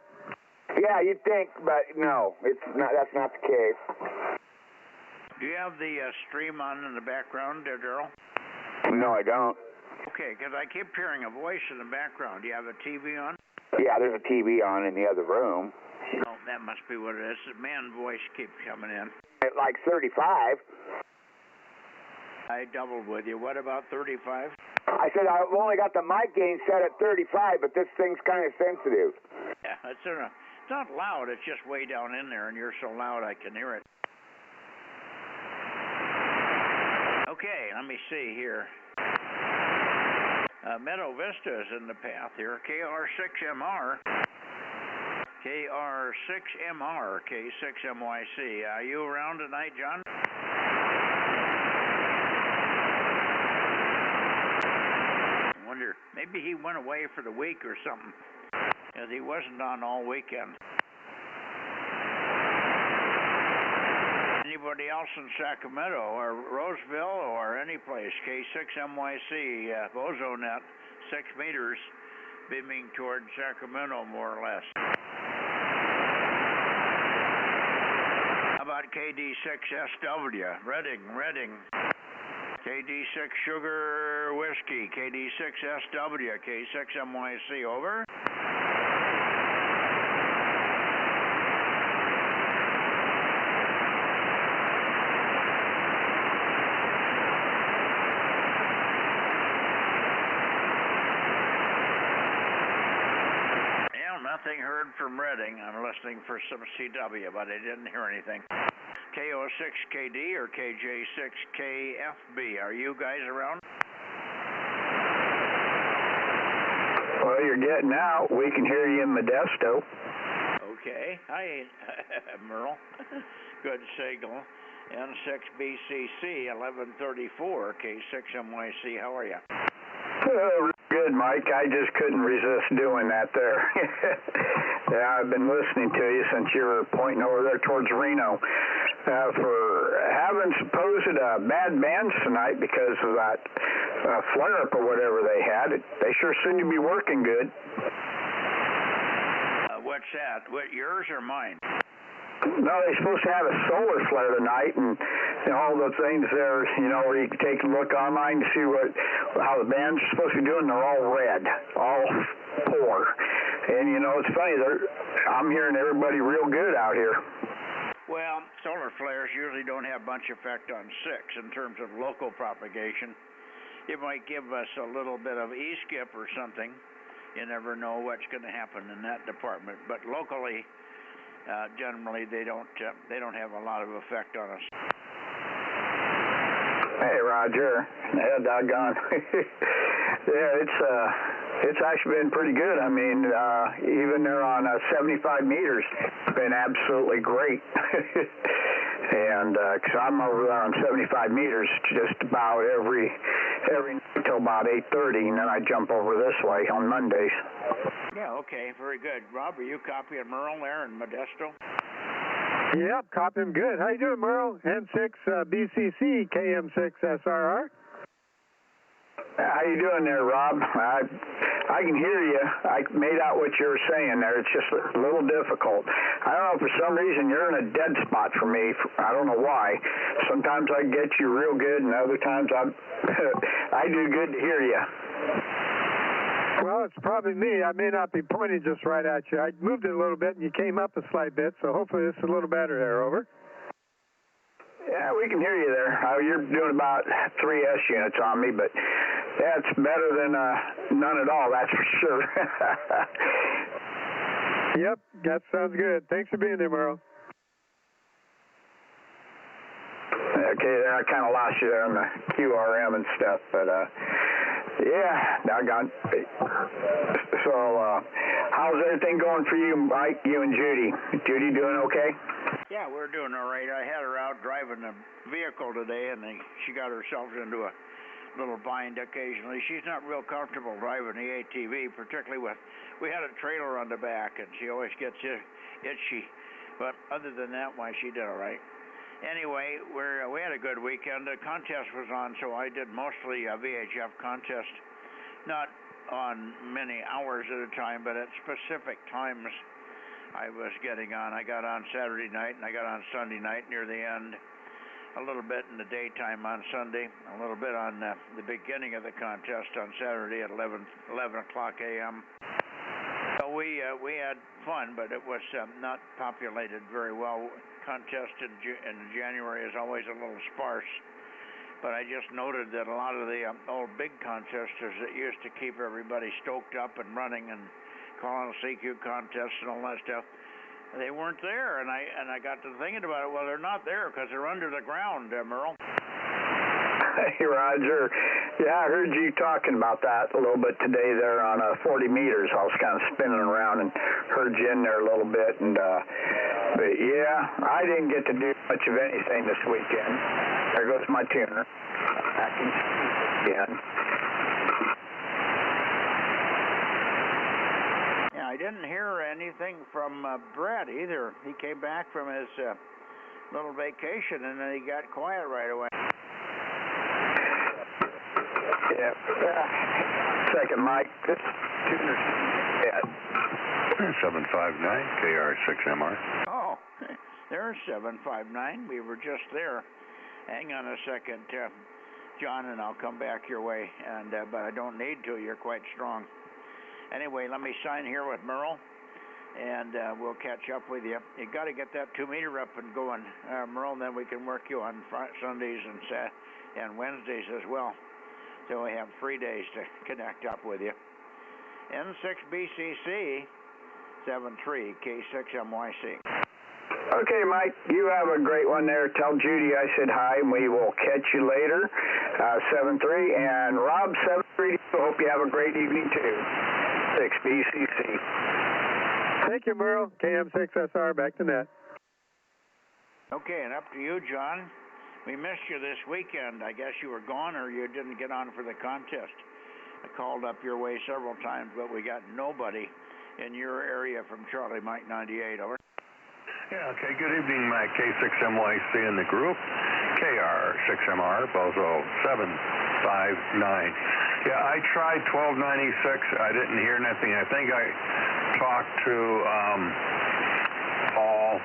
Yeah, you'd think, but no, it's not. That's not the case. Do you have the stream on in the background there, Daryl? No, I don't. Okay, because I keep hearing a voice in the background. Do you have a TV on? Yeah, there's a TV on in the other room. Oh, that must be what it is. The man voice keeps coming in. At like 35. I doubled with you. What about 35? I said I've only got the mic gain set at 35, but this thing's kind of sensitive. Yeah, it's not loud. It's just way down in there, and you're so loud I can hear it. Okay, let me see here. Meadow Vista is in the path here. KR6MR. KR6MR, K6MYC. Are you around tonight, John? I wonder, maybe he went away for the week or something, because he wasn't on all weekend. Anybody else in Sacramento or Roseville or any place? K6MYC, Bozo Net, 6 meters, beaming toward Sacramento, more or less. How about KD6SW, Redding. KD6 Sugar Whiskey, KD6SW, K6MYC, over. Nothing heard from Redding. I'm listening for some CW, but I didn't hear anything. KO6KD or KJ6KFB. Are you guys around? Well, you're getting out. We can hear you in Modesto. Okay. Hi, Merle. Good signal. N6BCC 1134 K6MYC. How are you? Oh, good, Mike. I just couldn't resist doing that there. Yeah, I've been listening to you since you were pointing over there towards Reno. For having supposed bad bands tonight because of that flare-up or whatever they had, they sure seem to be working good. What's that? What, yours or mine? No, they're supposed to have a solar flare tonight, and all the things there, where you can take a look online to see how the bands are supposed to be doing. They're all red, all poor. And, it's funny, I'm hearing everybody real good out here. Well, solar flares usually don't have much effect on 6 in terms of local propagation. It might give us a little bit of E-skip or something. You never know what's going to happen in that department. But locally, generally, they don't have a lot of effect on us. Hey, Roger. Yeah, doggone. Yeah, it's actually been pretty good. I mean, even there on 75 meters, it's been absolutely great. And because I'm over there on 75 meters just about every night till about 8:30, and then I jump over this way on Mondays. Yeah, okay, very good. Rob, are you copying Merle there in Modesto? Yep, copying good. How you doing, Merle? N6 BCC KM6SRR. How you doing there, Rob? I can hear you. I made out what you were saying there. It's just a little difficult. I don't know, for some reason you're in a dead spot for me. I don't know why. Sometimes I get you real good, and other times I do good to hear you. Well, it's probably me. I may not be pointing just right at you. I moved it a little bit, and you came up a slight bit, so hopefully this is a little better there. Over. Yeah, we can hear you there. You're doing about 3S units on me, but that's better than none at all, that's for sure. Yep, that sounds good. Thanks for being there, Merle. Okay, I kind of lost you there on the QRM and stuff, but yeah, doggone. So, how's everything going for you, Mike, you and Judy? Judy doing okay? Yeah, we're doing all right. I had her out driving the vehicle today, and she got herself into a little bind occasionally. She's not real comfortable driving the ATV, particularly we had a trailer on the back, and she always gets itchy. But other than that, she did all right. Anyway, we had a good weekend. The contest was on, so I did mostly a VHF contest, not on many hours at a time, but at specific times I was getting on. I got on Saturday night, and I got on Sunday night near the end, a little bit in the daytime on Sunday, a little bit on the beginning of the contest on Saturday at 11 o'clock a.m. So we had fun, but it was not populated very well. Contest in January is always a little sparse, but I just noted that a lot of the old big contesters that used to keep everybody stoked up and running and calling CQ contests and all that stuff, they weren't there, and I got to thinking about it. Well, they're not there because they're under the ground, Merle. Hey, Roger. Yeah, I heard you talking about that a little bit today there on 40 meters. I was kind of spinning around and heard you in there a little bit. And but yeah, I didn't get to do much of anything this weekend. There goes my tuner. Back in again. Yeah, I didn't hear anything from Brett either. He came back from his little vacation, and then he got quiet right away. Yeah. Second, Mike. This tuner's dead. 759 KR6MR. Oh, there's 759. We were just there. Hang on a second, John, and I'll come back your way. And but I don't need to. You're quite strong. Anyway, let me sign here with Merle, and we'll catch up with you. You got to get that 2 meter up and going, Merle. And then we can work you on Sundays and Wednesdays as well. So we have 3 days to connect up with you. N6BCC 73 K6MYC. Okay, Mike, you have a great one there. Tell Judy I said hi, and we will catch you later. 73, and Rob 73, hope you have a great evening too. BCC. Thank you, Merle. KM6SR, back to net. Okay, and up to you, John. We missed you this weekend. I guess you were gone or you didn't get on for the contest. I called up your way several times, but we got nobody in your area from Charlie Mike 98. Over. Yeah, okay. Good evening, Mike. K6MYC in the group. KR6MR, Bozo 759. Yeah, I tried 1296. I didn't hear nothing. I think I talked to Paul,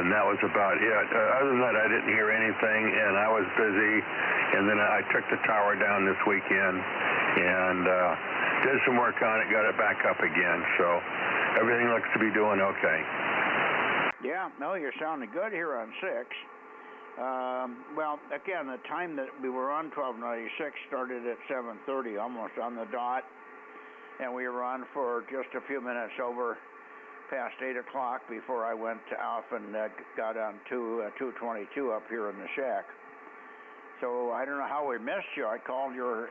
and that was about it. Other than that, I didn't hear anything, and I was busy. And then I took the tower down this weekend and did some work on it, got it back up again. So everything looks to be doing okay. Yeah, no, you're sounding good here on 6. Well, again, the time that we were on 1296 started at 7:30, almost on the dot, and we were on for just a few minutes over past 8 o'clock before I went off and got on 222 up here in the shack. So I don't know how we missed you. I called your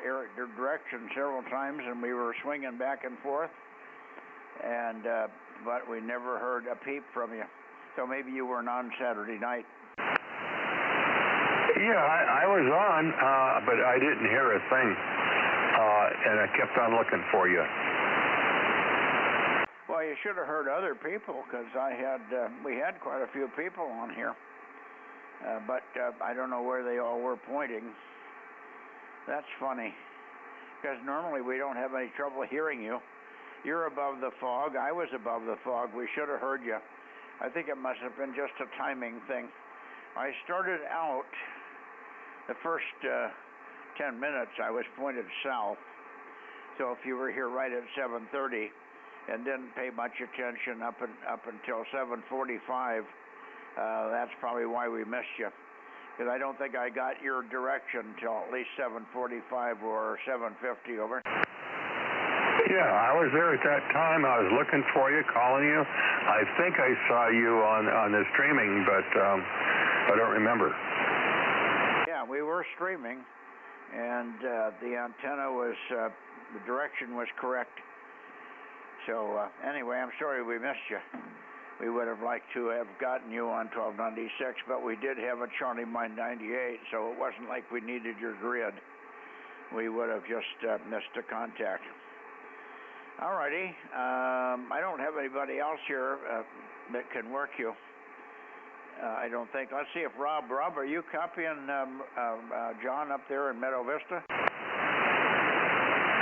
direction several times, and we were swinging back and forth, and but we never heard a peep from you. So maybe you weren't on Saturday night. Yeah, I was on, but I didn't hear a thing, and I kept on looking for you. Well, you should have heard other people, because we had quite a few people on here, but I don't know where they all were pointing. That's funny, because normally we don't have any trouble hearing you. You're above the fog. I was above the fog. We should have heard you. I think it must have been just a timing thing. I started out, the first 10 minutes, I was pointed south. So if you were here right at 7:30 and didn't pay much attention up until 7:45, that's probably why we missed you. Because I don't think I got your direction until at least 7:45 or 7:50, over. Yeah, I was there at that time. I was looking for you, calling you. I think I saw you on the streaming, but I don't remember. Yeah, we were streaming, and the antenna was, the direction was correct. So anyway, I'm sorry we missed you. We would have liked to have gotten you on 1296, but we did have a Charlie Mine 98, so it wasn't like we needed your grid. We would have just missed a contact. All righty. I don't have anybody else here that can work you. I don't think. Let's see if Rob, are you copying John up there in Meadow Vista?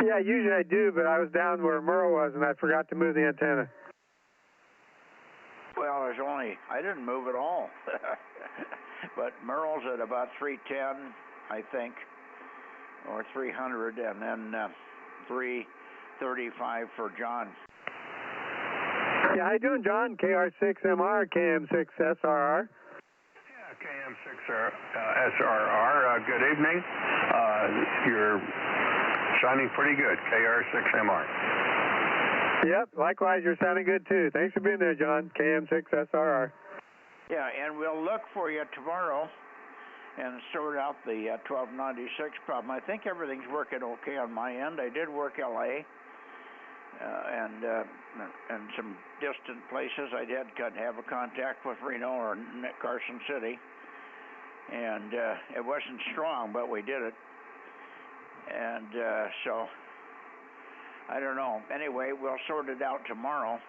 Yeah, usually I do, but I was down where Merle was, and I forgot to move the antenna. Well, I didn't move at all. But Merle's at about 310, I think, or 300, and then 335 for John. Yeah, how you doing, John? KR6MR, KM6SRR. Yeah, KM6SRR. Good evening. You're sounding pretty good, KR6MR. Yep, likewise, you're sounding good, too. Thanks for being there, John. KM6SRR. Yeah, and we'll look for you tomorrow and sort out the 1296 problem. I think everything's working okay on my end. I did work LA and some distant places. I did have a contact with Reno or Carson City, and it wasn't strong, but we did it. And so I don't know. Anyway, we'll sort it out tomorrow.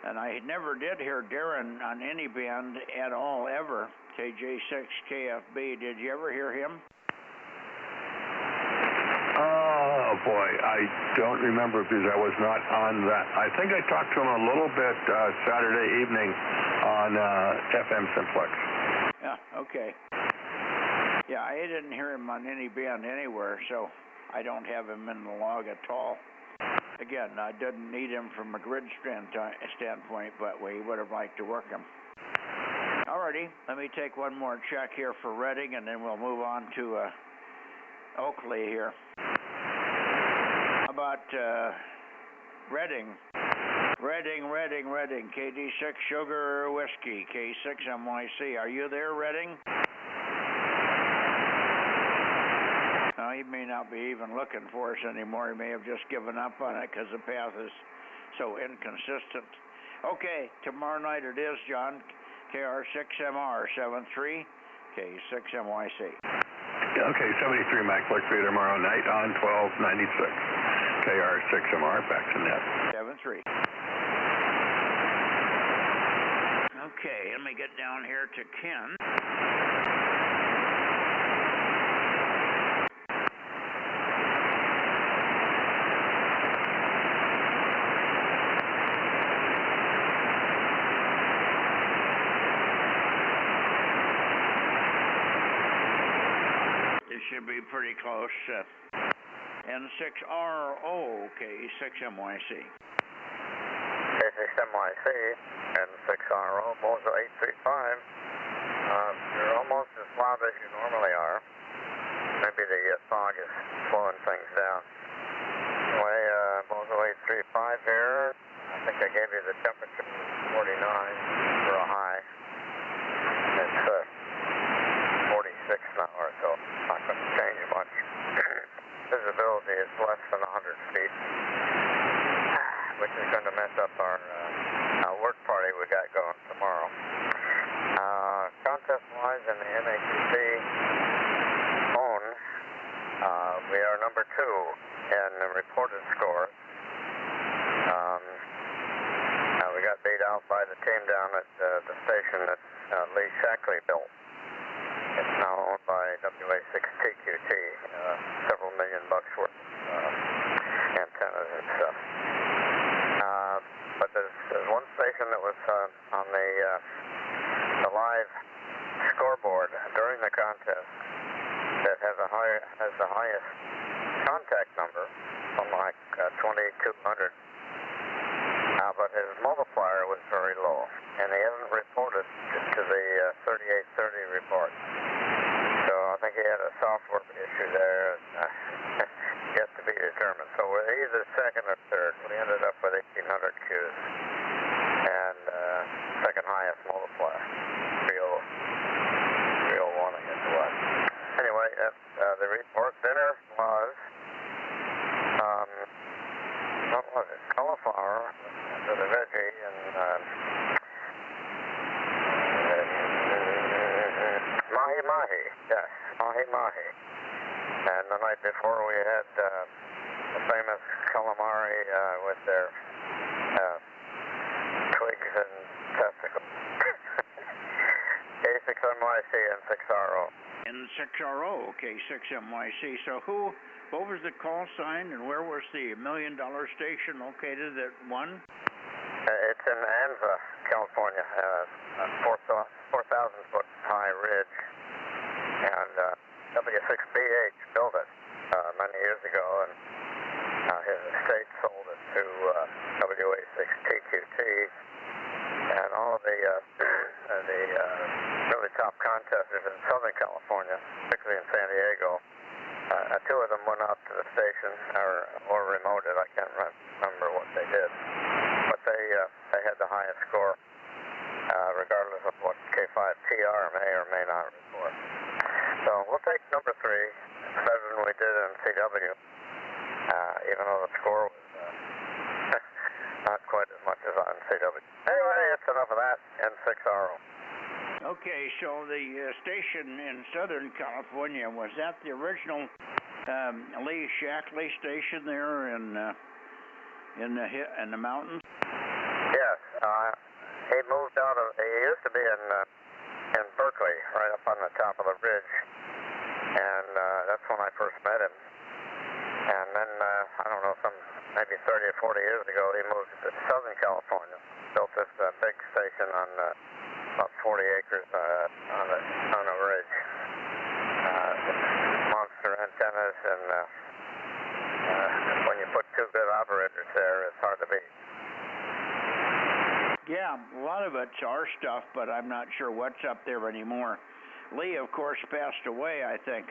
And I never did hear Darren on any band at all, ever. KJ6KFB. Did you ever hear him? Oh, boy. I don't remember because I was not on that. I think I talked to him a little bit Saturday evening on FM Simplex. Yeah, okay. Yeah, I didn't hear him on any band anywhere, so I don't have him in the log at all. Again, I didn't need him from a grid standpoint, but we would have liked to work him. Alrighty, let me take one more check here for Reading, and then we'll move on to Oakley here. How about Reading? Reading, KD6 Sugar Whiskey, K6MYC. Are you there, Reading? he may not be even looking for us anymore. He may have just given up on it because the path is so inconsistent. Okay, tomorrow night it is, John. KR6MR 73, K6MYC. Okay, 73 Mac, look for you tomorrow night on 1296. KR6MR, back to net. 73. Okay, let me get down here to Ken. Should be pretty close. N6RO, K6MYC. K6MYC, N6RO, Bozo 835. You're almost as loud as you normally are. Maybe the fog is slowing things down. Anyway, Bozo 835 here. I think I gave you the temperature 49 for a high. It's 46 now or so. Not going to change much. Visibility is less than 100 feet, which is going to mess up our work party we got going tomorrow. Contest-wise in the NATC phone, we are number 2 in the reported scores. We got beat out by the team down at the station that Lee Shackley built. It's now owned by WA6TQT, several $million worth of antennas and stuff. But there's one station that was on the live scoreboard during the contest that has the highest contact number, something like 2,200. But his multiplier was very low, and he hasn't reported to the 3830 report. So I think he had a software issue there, and yet to be determined. So we're either second or third. We ended up with 1,800 Qs, and second highest multiplier. 301, I guess it was. Anyway, the report dinner was, what was it? Cauliflower with a veggie and mahi-mahi. Yes, mahi-mahi. And the night before we had the famous calamari with their twigs and testicles. K6MYC and 6RO. N6RO, K6MYC. So what was the call sign, and where was the $1 million station located that won? It's in Anza, California, 4,000 foot high ridge, and W6BH built it many years ago, and his estate sold it to WA6TQT, and all of the really top contesters in Southern California, particularly in San Diego. 2 of them went out to the station or remoted. I can't remember what they did, but they had the highest score, regardless of what K5TR may or may not report. So we'll take number 3. It's better than we did in CW, even though the score was not quite as much as on CW. Anyway, it's enough of that. N6RO. Okay, so the station in Southern California, was that the original Lee Shackley station there in the mountains? Yes, he moved out of. He used to be in Berkeley, right up on the top of the ridge, and that's when I first met him. And then I don't know, maybe 30 or 40 years ago, he moved to Southern California, built this big station on about 40 acres on a ridge. Monster antennas, and when you put 2 good operators there, it's hard to beat. Yeah, a lot of it's our stuff, but I'm not sure what's up there anymore. Lee, of course, passed away, I think.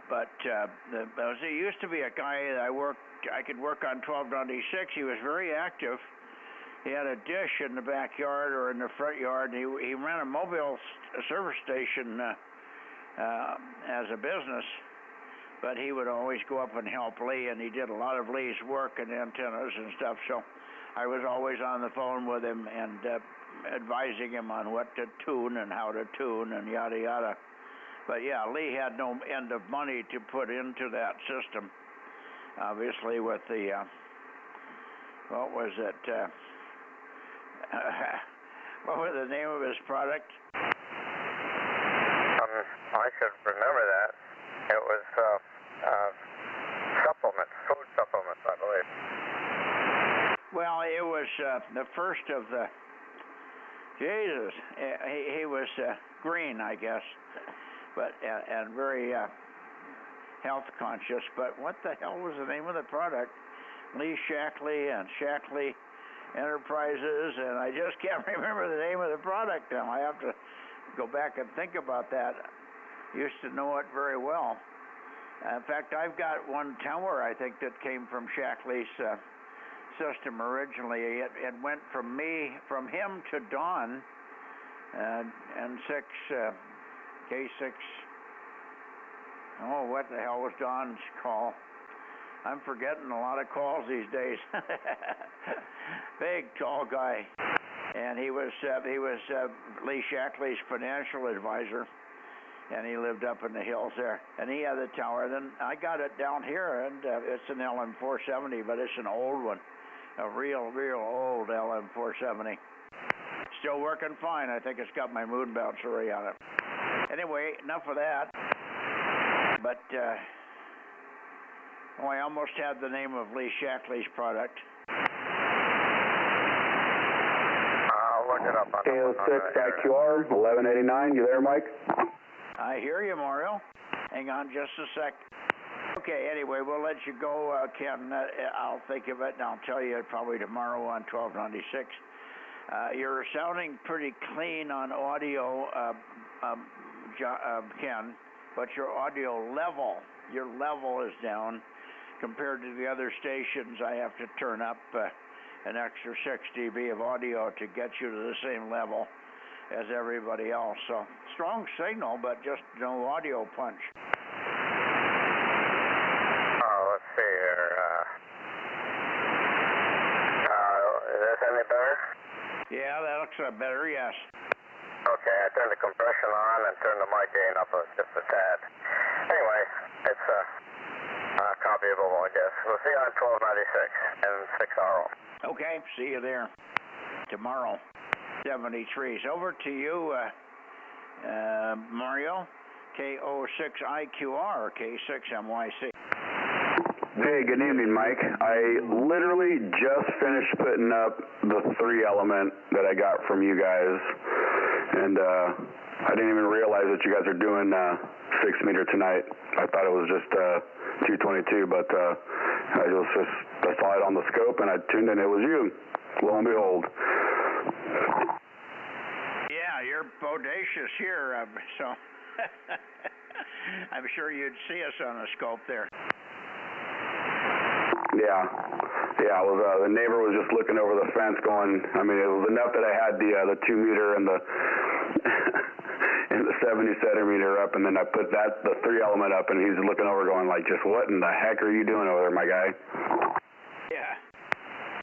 But there used to be a guy that I could work on 1296. He was very active. He had a dish in the backyard or in the front yard, and he ran a mobile service station as a business. but he would always go up and help Lee, and he did a lot of Lee's work and antennas and stuff, so I was always on the phone with him and advising him on what to tune and how to tune and yada yada. But yeah, Lee had no end of money to put into that system. Obviously with the, what was it, what was the name of his product? I should remember that. It was supplements, food supplements, I believe. Well, it was the first of the, Jesus, he was green, I guess, but and very health conscious. But what the hell was the name of the product? Lee Shackley and Shackley Enterprises, and I just can't remember the name of the product now. I have to go back and think about that. Used to know it very well. In fact, I've got one tower, I think, that came from Shackley's system originally. It went from him to Don, N6, K6. Oh, what the hell was Don's call? I'm forgetting a lot of calls these days. Big, tall guy. And he was Lee Shackley's financial advisor, and he lived up in the hills there. And he had the tower. Then I got it down here, and it's an LM470, but it's an old one, a real old LM470. Still working fine. I think it's got my moon bounce array on it. Anyway, enough of that. But I almost had the name of Lee Shackley's product. I'll look it up on KO6 IQR 1189. You there, Mike? I hear you, Mario. Hang on just a sec. Okay, anyway, we'll let you go, Ken. I'll think of it, and I'll tell you probably tomorrow on 1296. You're sounding pretty clean on audio, Ken, but your audio level, is down compared to the other stations. I have to turn up an extra 6 dB of audio to get you to the same level as everybody else. So strong signal, but just no audio punch. Let's see here. Is this any better? Yeah, that looks better, yes. Okay, I turned the compression on and turned the mic gain up just a tad. Anyway, it's copyable, I guess. We'll see you on 1296 and 6RO. Okay, see you there tomorrow. 73s. Over to you, Mario. KO6IQR, K6MYC. Hey, good evening, Mike. I literally just finished putting up the 3-element that I got from you guys, and I didn't even realize that you guys are doing 6 meter tonight. I thought it was just 222, but I saw it on the scope, and I tuned in. It was you. Lo and behold. Yeah, you're bodacious here, so I'm sure you'd see us on the scope there. Yeah, the neighbor was just looking over the fence going, I mean, it was enough that I had the 2 meter and the and the 70 centimeter up, and then I put the 3-element up, and he's looking over going like, just what in the heck are you doing over there, my guy? Yeah,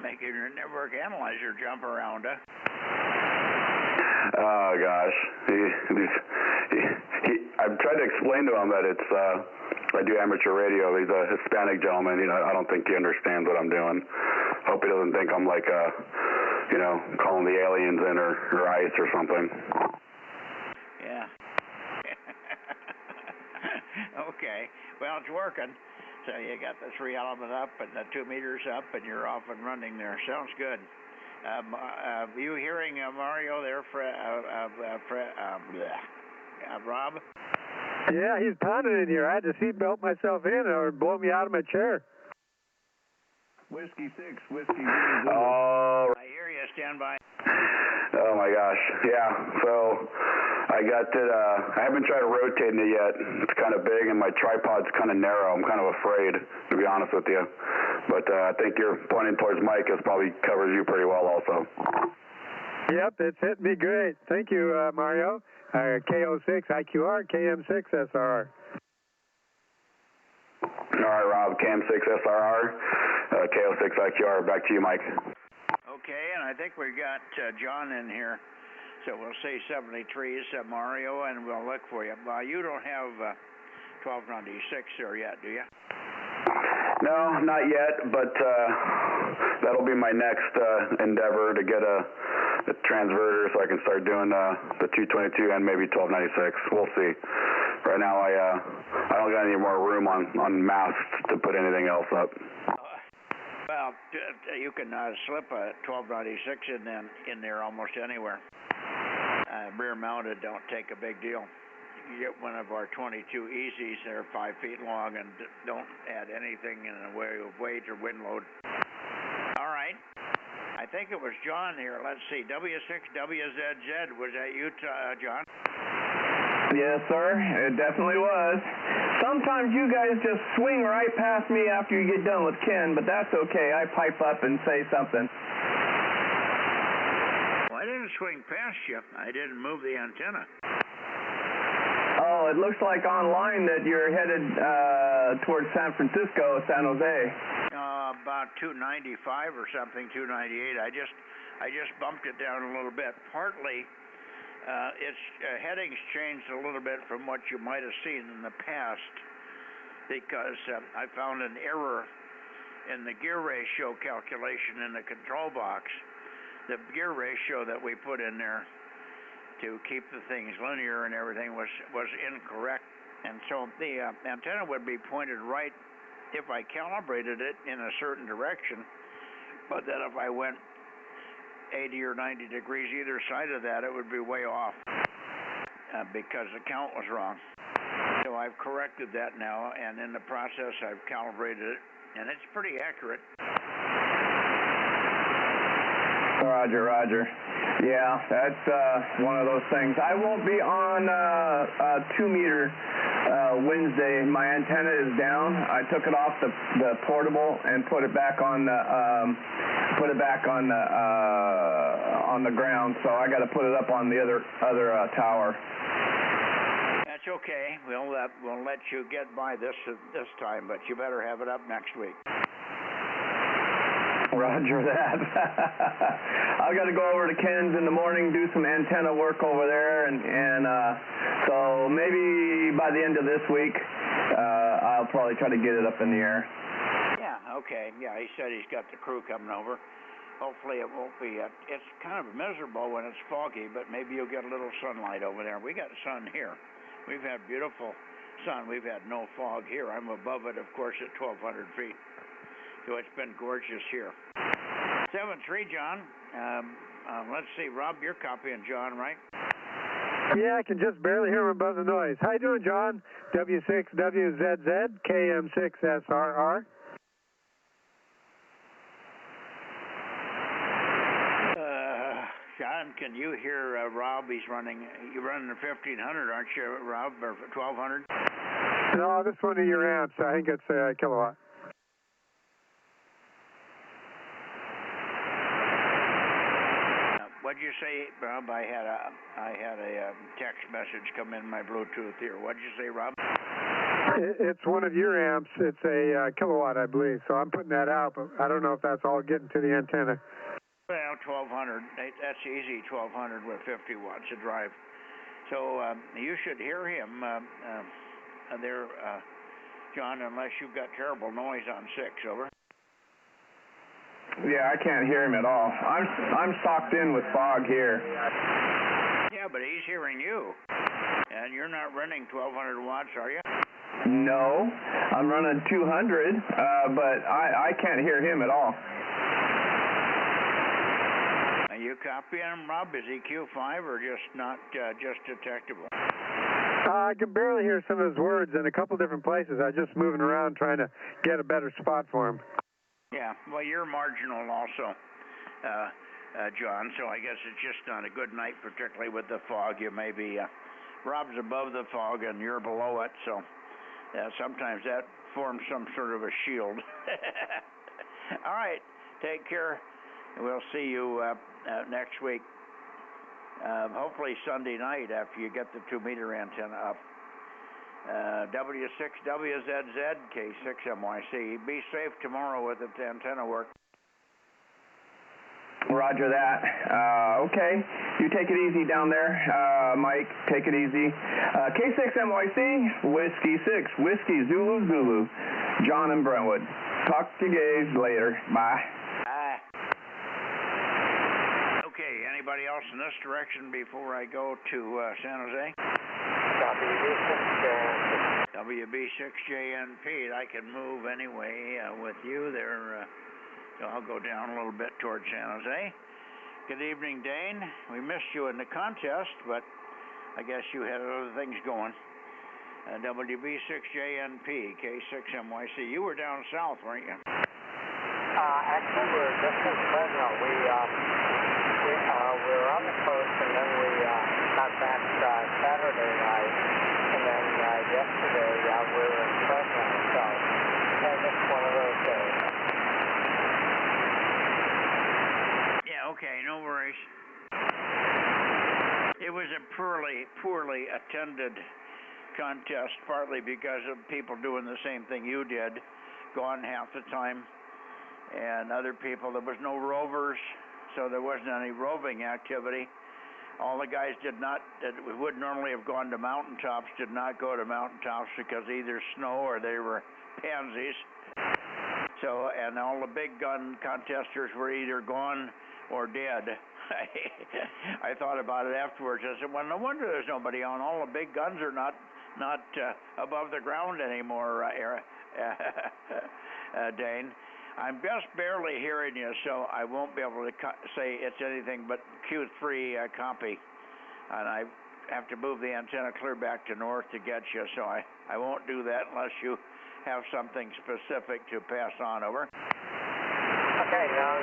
making your network analyzer jump around, huh? Oh gosh, I've tried to explain to him that it's I do amateur radio. He's a Hispanic gentleman. I don't think he understands what I'm doing. Hope he doesn't think I'm like calling the aliens in or ICE or something. Yeah. Okay. Well, it's working. So you got the 3-element up and the 2 meters up, and you're off and running there. Sounds good. You hearing Mario there, Rob? Yeah, he's pounding in here. I had to seatbelt myself in or it'd blow me out of my chair. Whiskey 6, Whiskey 0. Oh, I hear you. Stand by. Oh my gosh. Yeah. So I got it. I haven't tried rotating it yet. It's kind of big and my tripod's kind of narrow. I'm kind of afraid, to be honest with you. But I think you're pointing towards Mike. This probably covers you pretty well also. Yep, it's hit me great. Thank you, Mario. KO6 IQR, KM6 SRR. All right, Rob, KM6SRR, KO6IQR, back to you, Mike. Okay, and I think we got John in here, so we'll say 73 is Mario, and we'll look for you. You don't have 1296 there yet, do you? No, not yet, but that'll be my next endeavor to get a transverter so I can start doing the 222 and maybe 1296. We'll see. Right now, I don't got any more room on mast to put anything else up. Well, you can slip a 1296 in there almost anywhere. Rear mounted don't take a big deal. You get one of our 22 easies, they're 5 feet long and don't add anything in the way of weight or wind load. All right. I think it was John here. Let's see. W6WZZ. Was that you, John? Yes, sir. It definitely was. Sometimes you guys just swing right past me after you get done with Ken, but that's okay. I pipe up and say something. Well, I didn't swing past you. I didn't move the antenna. Oh, it looks like online that you're headed towards San Francisco, San Jose. About 295 or something, 298. I just bumped it down a little bit. Partly, its headings changed a little bit from what you might have seen in the past because I found an error in the gear ratio calculation in the control box. The gear ratio that we put in there to keep the things linear and everything was incorrect, and so the antenna would be pointed right if I calibrated it in a certain direction, but then if I went 80 or 90 degrees either side of that, it would be way off because the count was wrong. So I've corrected that now, and in the process I've calibrated it, and it's pretty accurate. Roger, roger. Yeah, that's one of those things. I won't be on 2 meter Wednesday. My antenna is down. I took it off the portable and put it back on the ground. So I got to put it up on the other tower. That's okay. We'll let you get by this time, but you better have it up next week. Roger that. I've got to go over to Ken's in the morning, do some antenna work over there, and so maybe by the end of this week, I'll probably try to get it up in the air. Yeah, okay. Yeah, he said he's got the crew coming over. Hopefully it won't be, it's kind of miserable when it's foggy, but maybe you'll get a little sunlight over there. We got sun here. We've had beautiful sun. We've had no fog here. I'm above it, of course, at 1,200 feet. So it's been gorgeous here. 7-3, John. Let's see, Rob, you're copying John, right? Yeah, I can just barely hear him above the noise. How you doing, John? W6WZZ, KM6SRR. John, can you hear Rob? You're running the 1,500, aren't you, Rob, or 1,200? No, this one of your amps. I think it's a kilowatt. What'd you say, Rob? I had a text message come in my Bluetooth here. What'd you say, Rob? It's one of your amps. It's a kilowatt, I believe. So I'm putting that out, but I don't know if that's all getting to the antenna. Well, 1,200. That's easy. 1,200 with 50 watts of drive. So you should hear him there, John, unless you've got terrible noise on 6. Over. Yeah, I can't hear him at all. I'm socked in with fog here. Yeah, but he's hearing you. And you're not running 1,200 watts, are you? No, I'm running 200, but I can't hear him at all. Are you copying him, Rob? Is he Q5 or just not just detectable? I can barely hear some of his words in a couple different places. I'm just moving around trying to get a better spot for him. Yeah, well, you're marginal also, John, so I guess it's just not a good night, particularly with the fog. You may be, Rob's above the fog and you're below it, so sometimes that forms some sort of a shield. All right, take care. We'll see you next week, hopefully Sunday night after you get the 2 meter antenna up. W6WZZ, K6MYC. Be safe tomorrow with the antenna work. Roger that. Okay, you take it easy down there, Mike. Take it easy. K6MYC, Whiskey 6, Whiskey Zulu Zulu, John and Brentwood. Talk to you guys later. Bye. Bye. Okay, anybody else in this direction before I go to San Jose? WB6JNP. I can move anyway with you there. So I'll go down a little bit towards San Jose. Good evening, Dane. We missed you in the contest, but I guess you had other things going. WB6JNP, K6MYC. You were down south, weren't you? Actually, we were just in Fresno. We were on the coast, and then we got back Saturday night, and then yesterday we were in Fresno. So just one of those days. Okay, no worries. It was a poorly attended contest, partly because of people doing the same thing you did, gone half the time, and other people. There was no rovers, so there wasn't any roving activity. All the guys that would normally have gone to mountaintops did not go to mountaintops because either snow or they were pansies. So, and all the big gun contesters were either gone or dead. I thought about it afterwards. I said, well, no wonder there's nobody on. All the big guns are not above the ground anymore, Dane. I'm just barely hearing you, so I won't be able to say it's anything but Q3 copy. And I have to move the antenna clear back to north to get you, so I won't do that unless you have something specific to pass on. Over. Okay, now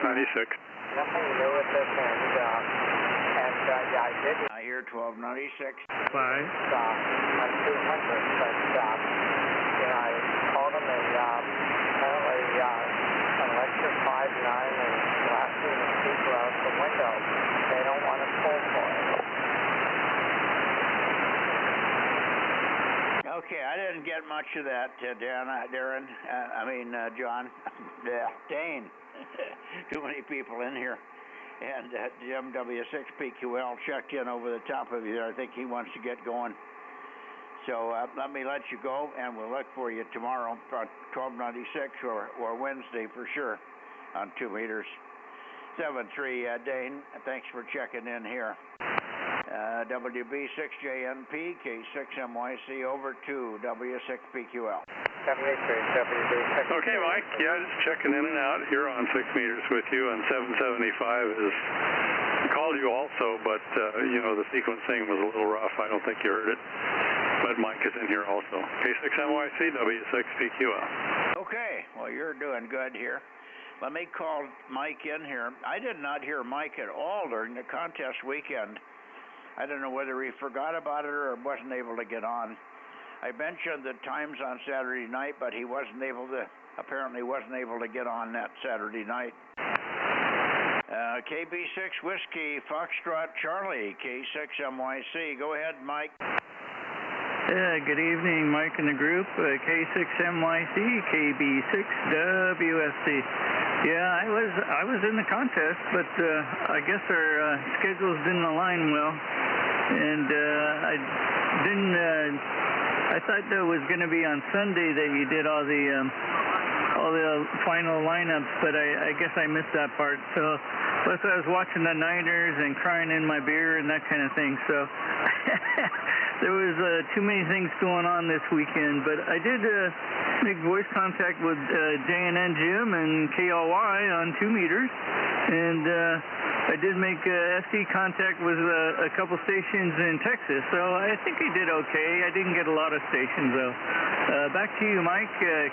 1296. Nothing new at this end. And yeah, I did. I hear 1296. Bye. On 200, but I called them and apparently on lecture 5-9 and blasting the speaker out the window. They don't want to pull for it. Okay, I didn't get much of that, Darren. John. Dane. Too many people in here. And Jim W6PQL checked in over the top of you there. I think he wants to get going. So let me let you go, and we'll look for you tomorrow, 1296 or Wednesday for sure on 2 meters. 73, Dane, thanks for checking in here. WB6JNP, K6MYC, over to W6PQL. Okay, Mike. Yeah, just checking in and out here on 6 meters with you, and 775 is. I called you also, but the sequencing was a little rough. I don't think you heard it. But Mike is in here also. K6MYC, W6PQL. Okay, well, you're doing good here. Let me call Mike in here. I did not hear Mike at all during the contest weekend. I don't know whether he forgot about it or wasn't able to get on. I mentioned the times on Saturday night, but he apparently wasn't able to get on that Saturday night. KB6 Whiskey, Foxtrot Charlie, K6MYC. Go ahead, Mike. Good evening, Mike and the group. K6MYC, KB6WFC. Yeah, I was in the contest, but I guess our schedules didn't align well, and I thought that was going to be on Sunday that you did all the final lineups, but I guess I missed that part. So plus I was watching the Niners and crying in my beer and that kind of thing. So there was too many things going on this weekend, but I did make voice contact with JNN Jim and KLY on 2 meters, and I did make SD contact with a couple stations in Texas, so I think I did okay. I didn't get a lot of stations, though. Back to you, Mike,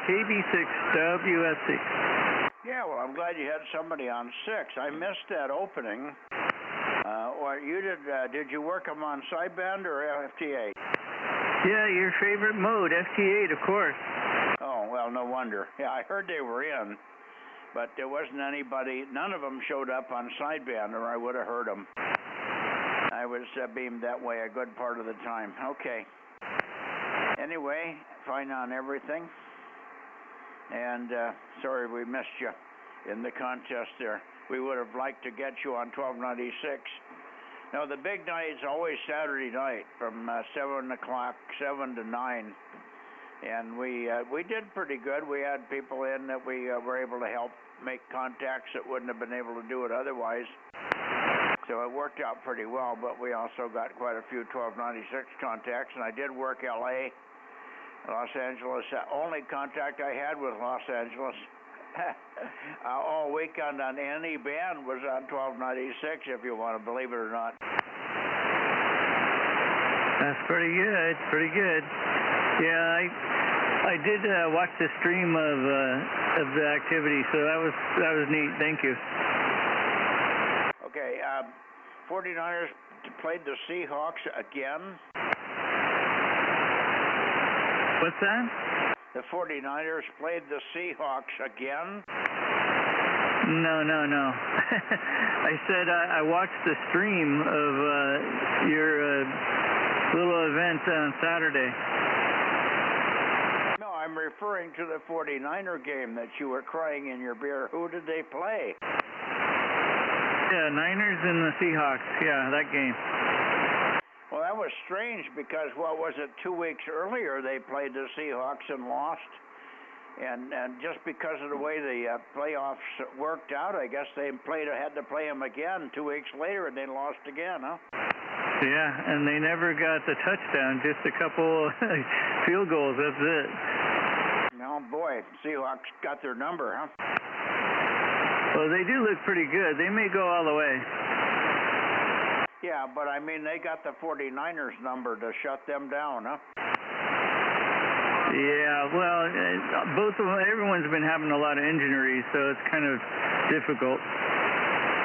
KB6WSC. Yeah, well, I'm glad you had somebody on 6. I missed that opening. Did you work them on sideband or FT8? Yeah, your favorite mode, FT8, of course. Oh, well, no wonder. Yeah, I heard they were in, but there wasn't anybody, none of them showed up on sideband, or I would have heard them. I was beamed that way a good part of the time. Okay. Anyway, fine on everything. And sorry we missed you in the contest there. We would have liked to get you on 1296. Now, the big night is always Saturday night from 7 o'clock, 7 to 9. And we did pretty good. We had people in that we were able to help make contacts that wouldn't have been able to do it otherwise. So it worked out pretty well, but we also got quite a few 1296 contacts. And I did work L.A., Los Angeles. Only contact I had was Los Angeles. All weekend on any band was on 1296, if you want to believe it or not. That's pretty good. Pretty good. Yeah, I did watch the stream of the activity, so that was neat. Thank you. Okay, 49ers played the Seahawks again. What's that? The 49ers played the Seahawks again? No. I said I watched the stream of your little event on Saturday. No, I'm referring to the 49er game that you were crying in your beer. Who did they play? Yeah, Niners and the Seahawks. Yeah, that game. Well, that was strange because, what was it, 2 weeks earlier they played the Seahawks and lost. And just because of the way the playoffs worked out, I guess they had to play them again 2 weeks later, and they lost again, huh? Yeah, and they never got the touchdown, just a couple field goals, that's it. Oh, boy, Seahawks got their number, huh? Well, they do look pretty good. They may go all the way. Yeah, but I mean, they got the 49ers number to shut them down, huh? Yeah, well, everyone's been having a lot of injuries, so it's kind of difficult.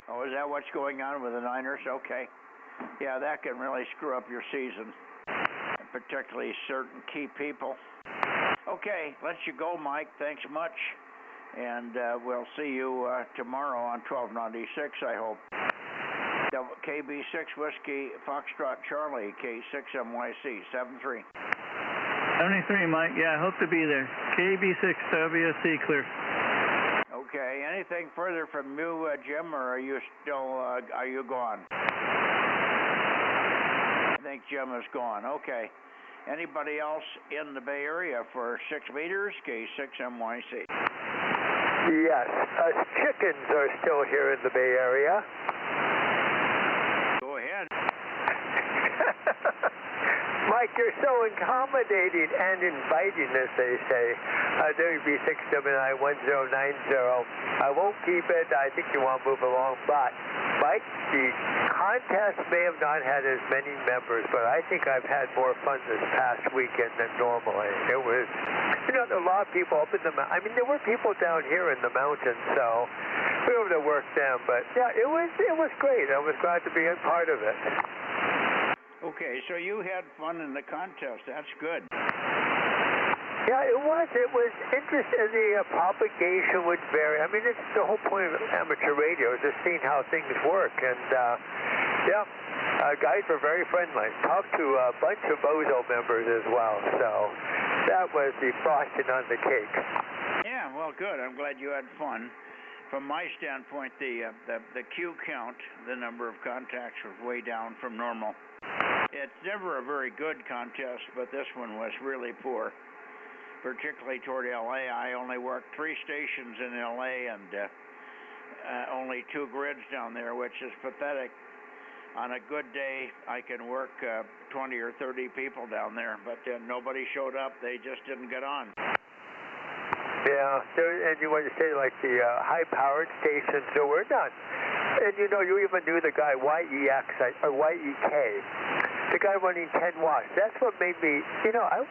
Oh, is that what's going on with the Niners? Okay. Yeah, that can really screw up your season, particularly certain key people. Okay, let you go, Mike. Thanks much. And we'll see you tomorrow on 1296, I hope. KB6 Whiskey Foxtrot Charlie, K6MYC 73. 73, Mike. Yeah, I hope to be there. KB6 WSC clear. Okay. Anything further from you, Jim, or are you still are you gone? I think Jim is gone. Okay. Anybody else in the Bay Area for 6 meters? K6MYC. Yes. Chickens are still here in the Bay Area. Go ahead. Mike, you're so accommodating and inviting, as they say. WB6WI1090. I won't keep it. I think you want to move along. But, Mike, the contest may have not had as many members, but I think I've had more fun this past weekend than normally. It was, there are a lot of people up in the mountains. I mean, there were people down here in the mountains, so we were able to work them. But, yeah, it was great. I was glad to be a part of it. Okay, so you had fun in the contest. That's good. Yeah, it was. It was interesting. The propagation would vary. I mean, it's the whole point of amateur radio, is just seeing how things work. And, guys were very friendly. Talked to a bunch of Bozo members as well. So that was the frosting on the cake. Yeah, well, good. I'm glad you had fun. From my standpoint, the Q count, the number of contacts, was way down from normal. It's never a very good contest, but this one was really poor, particularly toward L.A. I only worked 3 stations in L.A. and only 2 grids down there, which is pathetic. On a good day, I can work 20 or 30 people down there, but nobody showed up. They just didn't get on. Yeah, and you want to say like the high-powered stations, so we're done. And you even knew the guy YEK, the guy running 10 watts. That's what made me, I was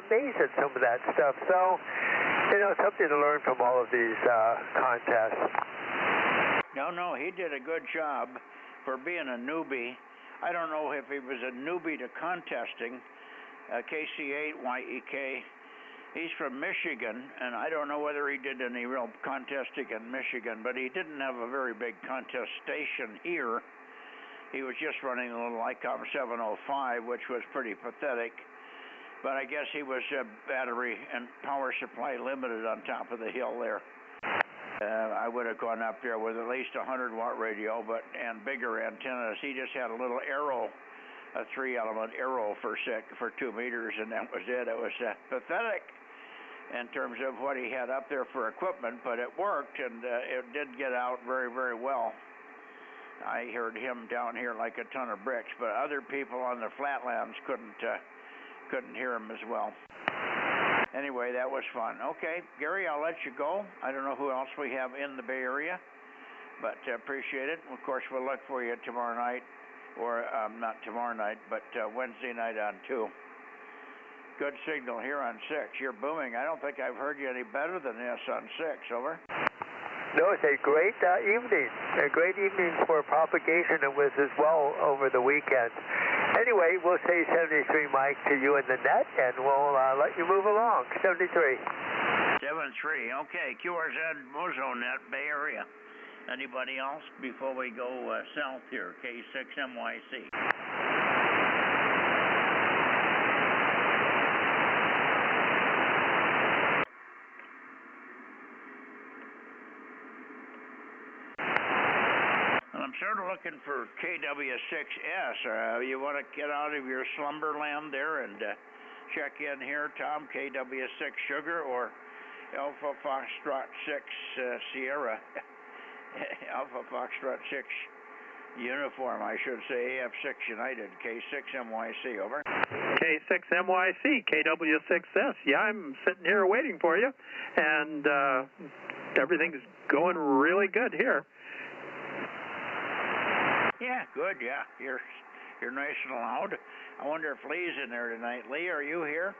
amazed at some of that stuff. So, something to learn from all of these contests. No, he did a good job for being a newbie. I don't know if he was a newbie to contesting, KC8YEK. He's from Michigan, and I don't know whether he did any real contesting in Michigan, but he didn't have a very big contest station here. He was just running a little ICOM 705, which was pretty pathetic. but I guess he was battery and power supply limited on top of the hill there. I would have gone up there with at least a 100-watt radio, and bigger antennas. He just had a little arrow, a 3-element arrow for 2 meters, and that was it. It was pathetic in terms of what he had up there for equipment, but it worked, and it did get out very, very well. I heard him down here like a ton of bricks, but other people on the flatlands couldn't hear him as well. Anyway, that was fun. Okay, Gary, I'll let you go. I don't know who else we have in the Bay Area, but appreciate it. Of course, we'll look for you tomorrow night, or not tomorrow night, but Wednesday night on 2. Good signal here on 6. You're booming. I don't think I've heard you any better than this on 6. Over. No, it's a great evening. A great evening for propagation. It was as well over the weekend. Anyway, we'll say 73, Mike, to you in the net, and we'll let you move along. 73. 73. Okay, QRZ Bozo Net, Bay Area. Anybody else before we go south here? K6MYC. I'm sort of looking for KW6S. You want to get out of your slumberland there and check in here, Tom, KW6 Sugar or Alpha Foxtrot 6 Sierra. Alpha Foxtrot 6 Uniform, I should say, AF6 United, K6MYC, over. K6MYC, KW6S. Yeah, I'm sitting here waiting for you, and everything's going really good here. Yeah, good, yeah. You're nice and loud. I wonder if Lee's in there tonight. Lee, are you here?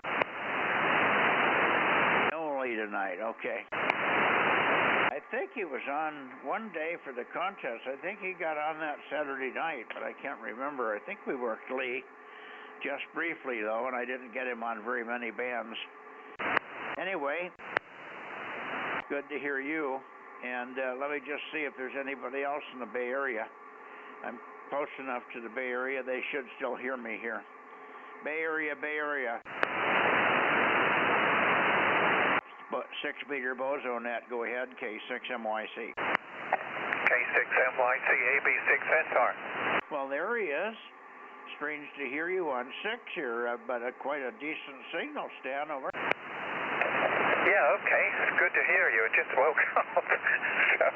No Lee tonight, okay. I think he was on one day for the contest. I think he got on that Saturday night, but I can't remember. I think we worked Lee just briefly, though, and I didn't get him on very many bands. Anyway, good to hear you. And let me just see if there's anybody else in the Bay Area. I'm close enough to the Bay Area, they should still hear me here. Bay Area, Bay Area. 6-meter Bozo Net, go ahead, K6MYC. K6MYC, AB6SR. Well, there he is. Strange to hear you on 6 here, but quite a decent signal, Stan, over. Yeah, okay. It's good to hear you. I just woke up. So,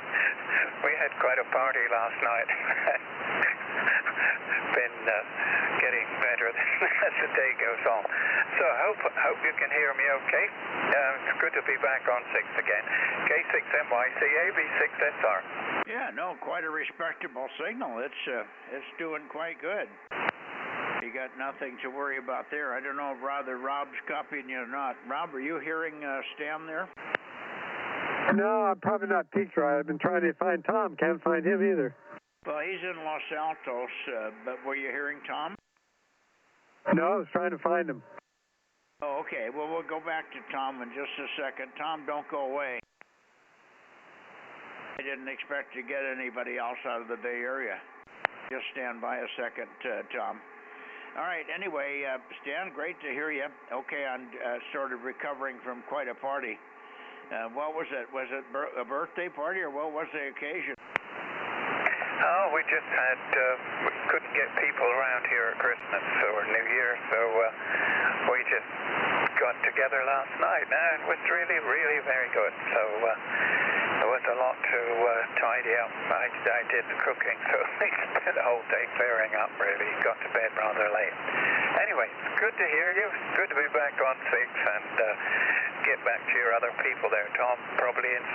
we had quite a party last night. Been getting better as the day goes on. So hope you can hear me okay. It's good to be back on 6 again. K6MYC, AB6SR. Yeah, no, quite a respectable signal. It's doing quite good. You got nothing to worry about there. I don't know if Rob's copying you or not. Rob, are you hearing Stan there? No, I'm probably not peaked right. I've been trying to find Tom. Can't find him either. Well, he's in Los Altos, but were you hearing Tom? No, I was trying to find him. Oh, okay. Well, we'll go back to Tom in just a second. Tom, don't go away. I didn't expect to get anybody else out of the Bay Area. Just stand by a second, Tom. All right, anyway, Stan, great to hear you. Okay, I'm sort of recovering from quite a party. What was it? Was it a birthday party, or what was the occasion? Oh, we just had, we couldn't get people around here at Christmas or New Year, so we just got together last night, and it was really, really very good. So there was a lot to tidy up. I did the cooking, so we spent the whole day clearing up, really. Got to bed rather late. Anyway, good to hear you. Good to be back on 6 and get back to your other people there. Tom, probably in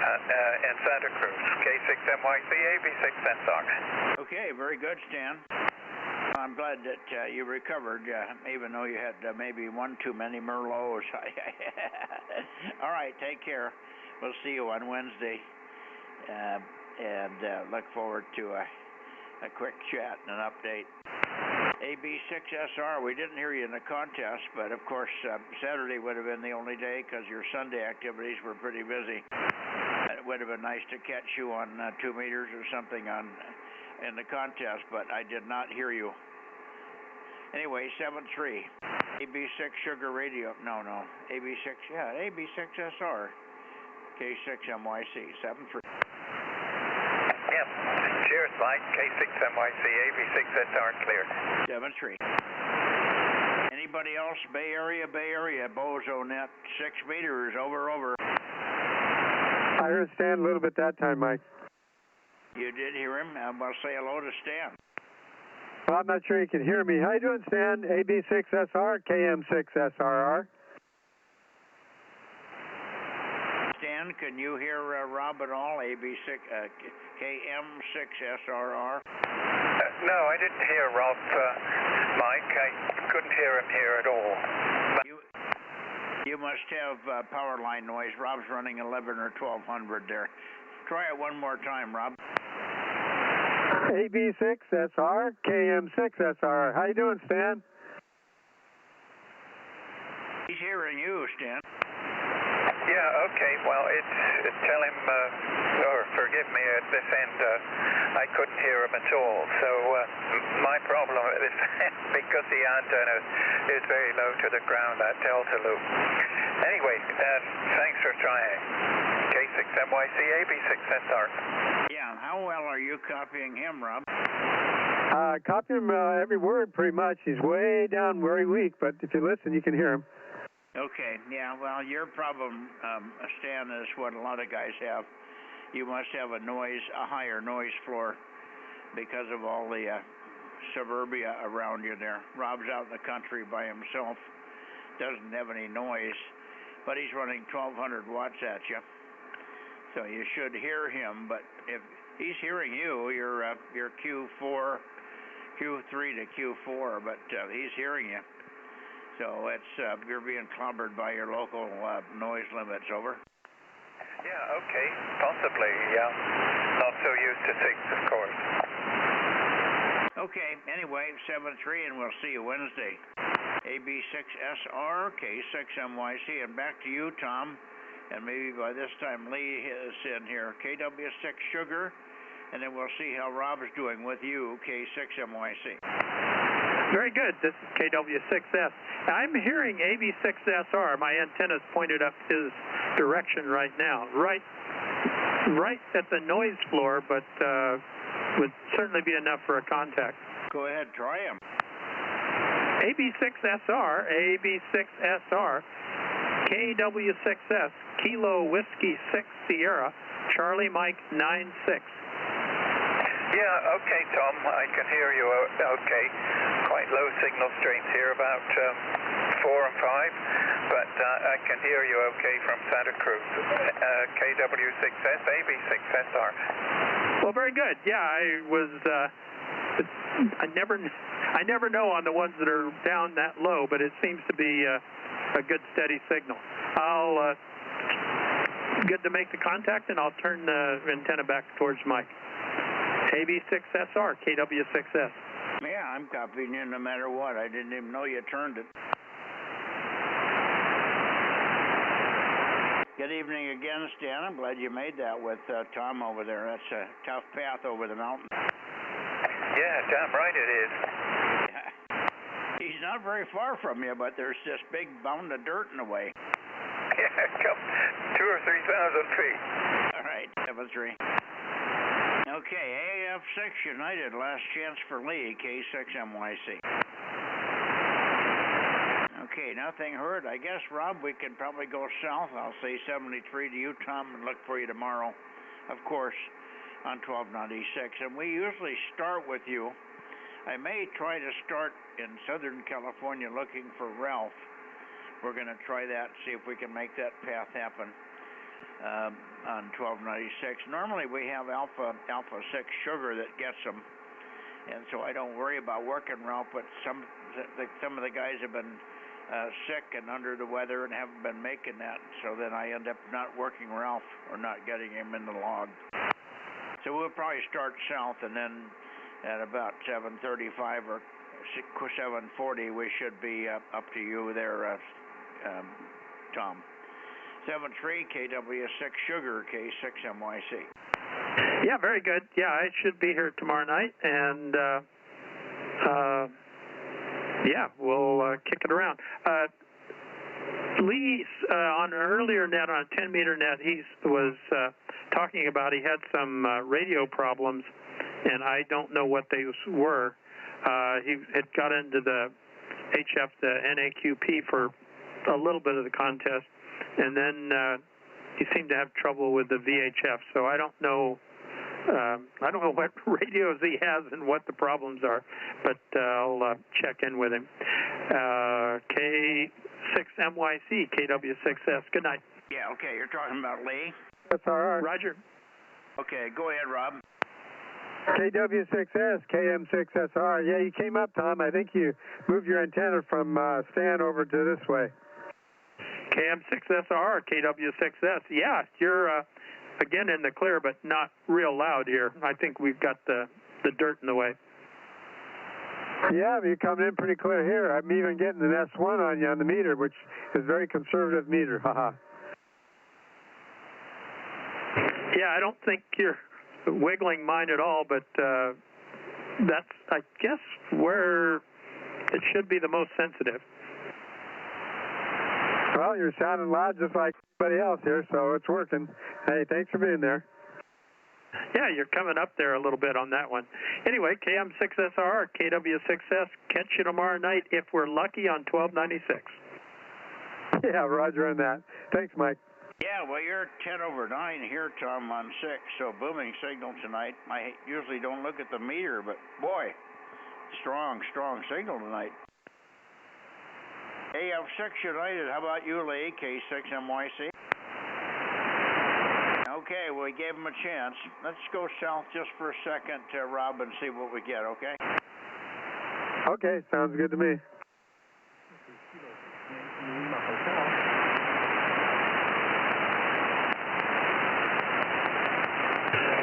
Santa Cruz. K6MYC, AB6SR. Okay, very good, Stan. I'm glad that you recovered, even though you had maybe one too many Merlots. All right, take care. We'll see you on Wednesday, and look forward to a quick chat and an update. AB6SR, we didn't hear you in the contest, but of course Saturday would have been the only day because your Sunday activities were pretty busy. It would have been nice to catch you on 2 meters or something in the contest, but I did not hear you. Anyway, 7-3. AB6 Sugar Radio. No. AB6, yeah, AB6SR. K6MYC, 73. Yep. Cheers, Mike. K6MYC, AB6SR clear. 73. Anybody else? Bay Area, Bozo Net, 6 meters, over. I heard Stan a little bit that time, Mike. You did hear him? I'm going to say hello to Stan. Well, I'm not sure you can hear me. How you doing, Stan? AB6SR, KM6SRR. Stan, can you hear Rob at all? AB6, KM6SRR. No, I didn't hear Rob, Mike. I couldn't hear him here at all. You must have power line noise. Rob's running 11 or 1200 there. Try it one more time, Rob. AB6SR, KM6SR. How you doing, Stan? He's hearing you, Stan. Yeah, okay. Well, tell him, or forgive me at this end, I couldn't hear him at all. So my problem is because the antenna is very low to the ground, that delta loop. Anyway, thanks for trying. K6MYC, AB6SR. Yeah, how well are you copying him, Rob? Copy him every word pretty much. He's way down, very weak, but if you listen, you can hear him. Okay, yeah, well, your problem, Stan, is what a lot of guys have. You must have a higher noise floor because of all the suburbia around you there. Rob's out in the country by himself, doesn't have any noise, but he's running 1200 watts at you. So you should hear him, but if he's hearing you, you're Q3 to Q4, but he's hearing you. So you're being clobbered by your local noise limits, over. Yeah, okay, possibly, yeah. Not so used to 6, of course. Okay, anyway, 7-3, and we'll see you Wednesday. AB6SR, K6MYC, and back to you, Tom. And maybe by this time Lee is in here. KW6 Sugar, and then we'll see how Rob's doing with you, K6MYC. Very good. This is KW6S. I'm hearing AB6SR. My antenna's pointed up his direction right now. Right at the noise floor, but would certainly be enough for a contact. Go ahead, try him. AB6SR, KW6S, Kilo Whiskey 6 Sierra, Charlie Mike 96. Yeah, okay, Tom, I can hear you okay. Quite low signal strength here, about 4 and 5, but I can hear you okay from Santa Cruz. KW6S, AB6SR. Well, very good. Yeah, I never know on the ones that are down that low, but it seems to be a good steady signal. I'll good to make the contact, and I'll turn the antenna back towards Mike. AB6SR, KW6S. Yeah, I'm copying you no matter what. I didn't even know you turned it. Good evening again, Stan. I'm glad you made that with Tom over there. That's a tough path over the mountain. Yeah, damn right it is. He's not very far from you, but there's this big mound of dirt in the way. Yeah, come 2,000 or 3,000 feet. All right, 7-3. Okay, AF6 United, last chance for Lee, K6MYC. Okay, nothing heard. I guess, Rob, we can probably go south. I'll say 73 to you, Tom, and look for you tomorrow, of course, on 1296. And we usually start with you. I may try to start in Southern California looking for Ralph. We're going to try that and see if we can make that path happen. On 1296. Normally we have Alpha 6 Sugar that gets them, and so I don't worry about working Ralph, but some of the guys have been sick and under the weather and haven't been making that, so then I end up not working Ralph or not getting him in the log. So we'll probably start south, and then at about 7:35 or 7:40 we should be up to you there, Tom. 7-3, KW6 Sugar, K6MYC. Yeah, very good. Yeah, I should be here tomorrow night, and Yeah, we'll kick it around. Lee, on an earlier net, on a 10-meter net, he was talking about he had some radio problems, and I don't know what those were. He had got into the HF, the NAQP, for a little bit of the contest, and then he seemed to have trouble with the VHF. So I don't know. I don't know what radios he has and what the problems are, but I'll check in with him. K6MYC, KW6S. Good night. Yeah, okay. You're talking about Lee? That's all right. Roger. Okay, go ahead, Rob. KW6S, KM6SR. Yeah, you came up, Tom. I think you moved your antenna from Stan over to this way. KM6SR, KW6S. Yeah, you're again in the clear, but not real loud here. I think we've got the dirt in the way. Yeah, you're coming in pretty clear here. I'm even getting an S1 on you on the meter, which is very conservative meter. Haha. Yeah, I don't think you're wiggling mine at all, but that's, I guess, where it should be the most sensitive. Well, you're sounding loud just like everybody else here, so it's working. Hey, thanks for being there. Yeah, you're coming up there a little bit on that one. Anyway, KM6SR, KW6S, catch you tomorrow night if we're lucky on 1296. Yeah, roger on that. Thanks, Mike. Yeah, well, you're 10/9 here, Tom, on 6, so booming signal tonight. I usually don't look at the meter, but boy, strong signal tonight. AF6 United, how about you, Lee, K6MYC? Okay, well, we gave him a chance. Let's go south just for a second, Rob, and see what we get, okay? Okay, sounds good to me.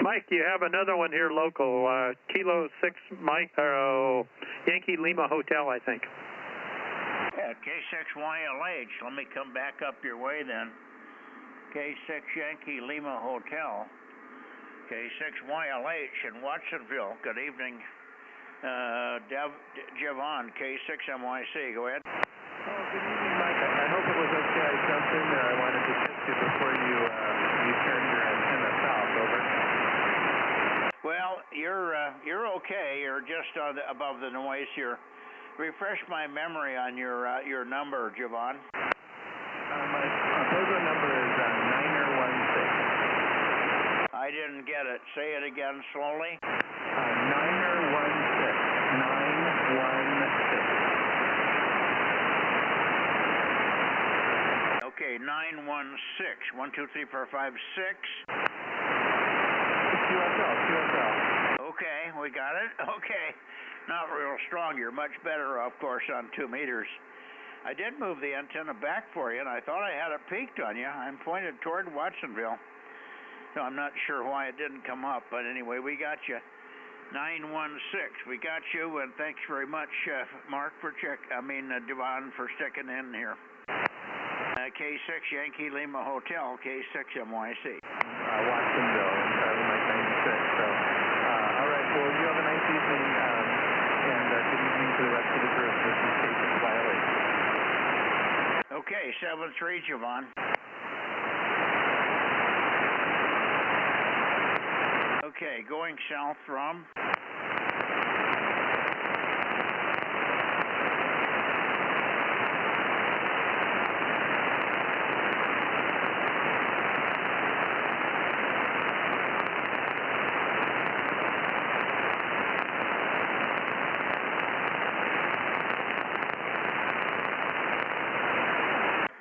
Mike, you have another one here local, Kilo 6 Mike, Yankee Lima Hotel, I think. Yeah, K6YLH. Let me come back up your way then. K6 Yankee Lima Hotel. K6YLH in Watsonville. Good evening. Javon, K6MYC. Go ahead. Oh, good evening, Mike. I hope it was okay. I jumped in there. I wanted to catch you before you turned your antenna south. Over. Well, you're okay. You're just above the noise here. Refresh my memory on your number, Javon. My Bozo number is 9016. I didn't get it. Say it again slowly. 916. Okay, 916. 1, 2, 3, 4, 5, 6. QSL. Okay, we got it. Okay. Not real strong. You're much better, of course, on 2 meters. I did move the antenna back for you, and I thought I had it peaked on you. I'm pointed toward Watsonville, so I'm not sure why it didn't come up. But anyway, we got you. 916. We got you, and thanks very much, Mark, for Devon, for sticking in here. K6 Yankee Lima Hotel, K6MYC. Watsonville, Mike 96. So, all right. Well, you have a nice evening, and good evening to the rest of the group. This is K6YLH. Okay, 7-3, Javon. Okay, going south from.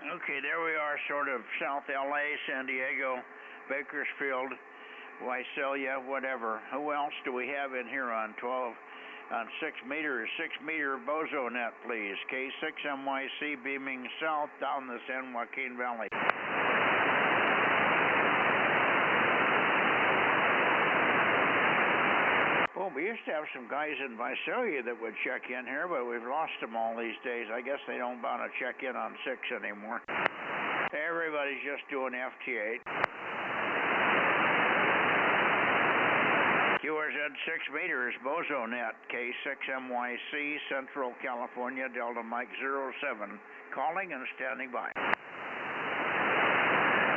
Okay, there we are, sort of South LA, San Diego, Bakersfield, Visalia, whatever. Who else do we have in here on 6 meters? 6 meter Bozo Net, please. K6MYC beaming south down the San Joaquin Valley. Well, we used to have some guys in Visalia that would check in here, but we've lost them all these days. I guess they don't want to check in on 6 anymore. Everybody's just doing FT8. at 6 meters, Bozo Net, K6MYC, Central California, Delta Mike 07, calling and standing by.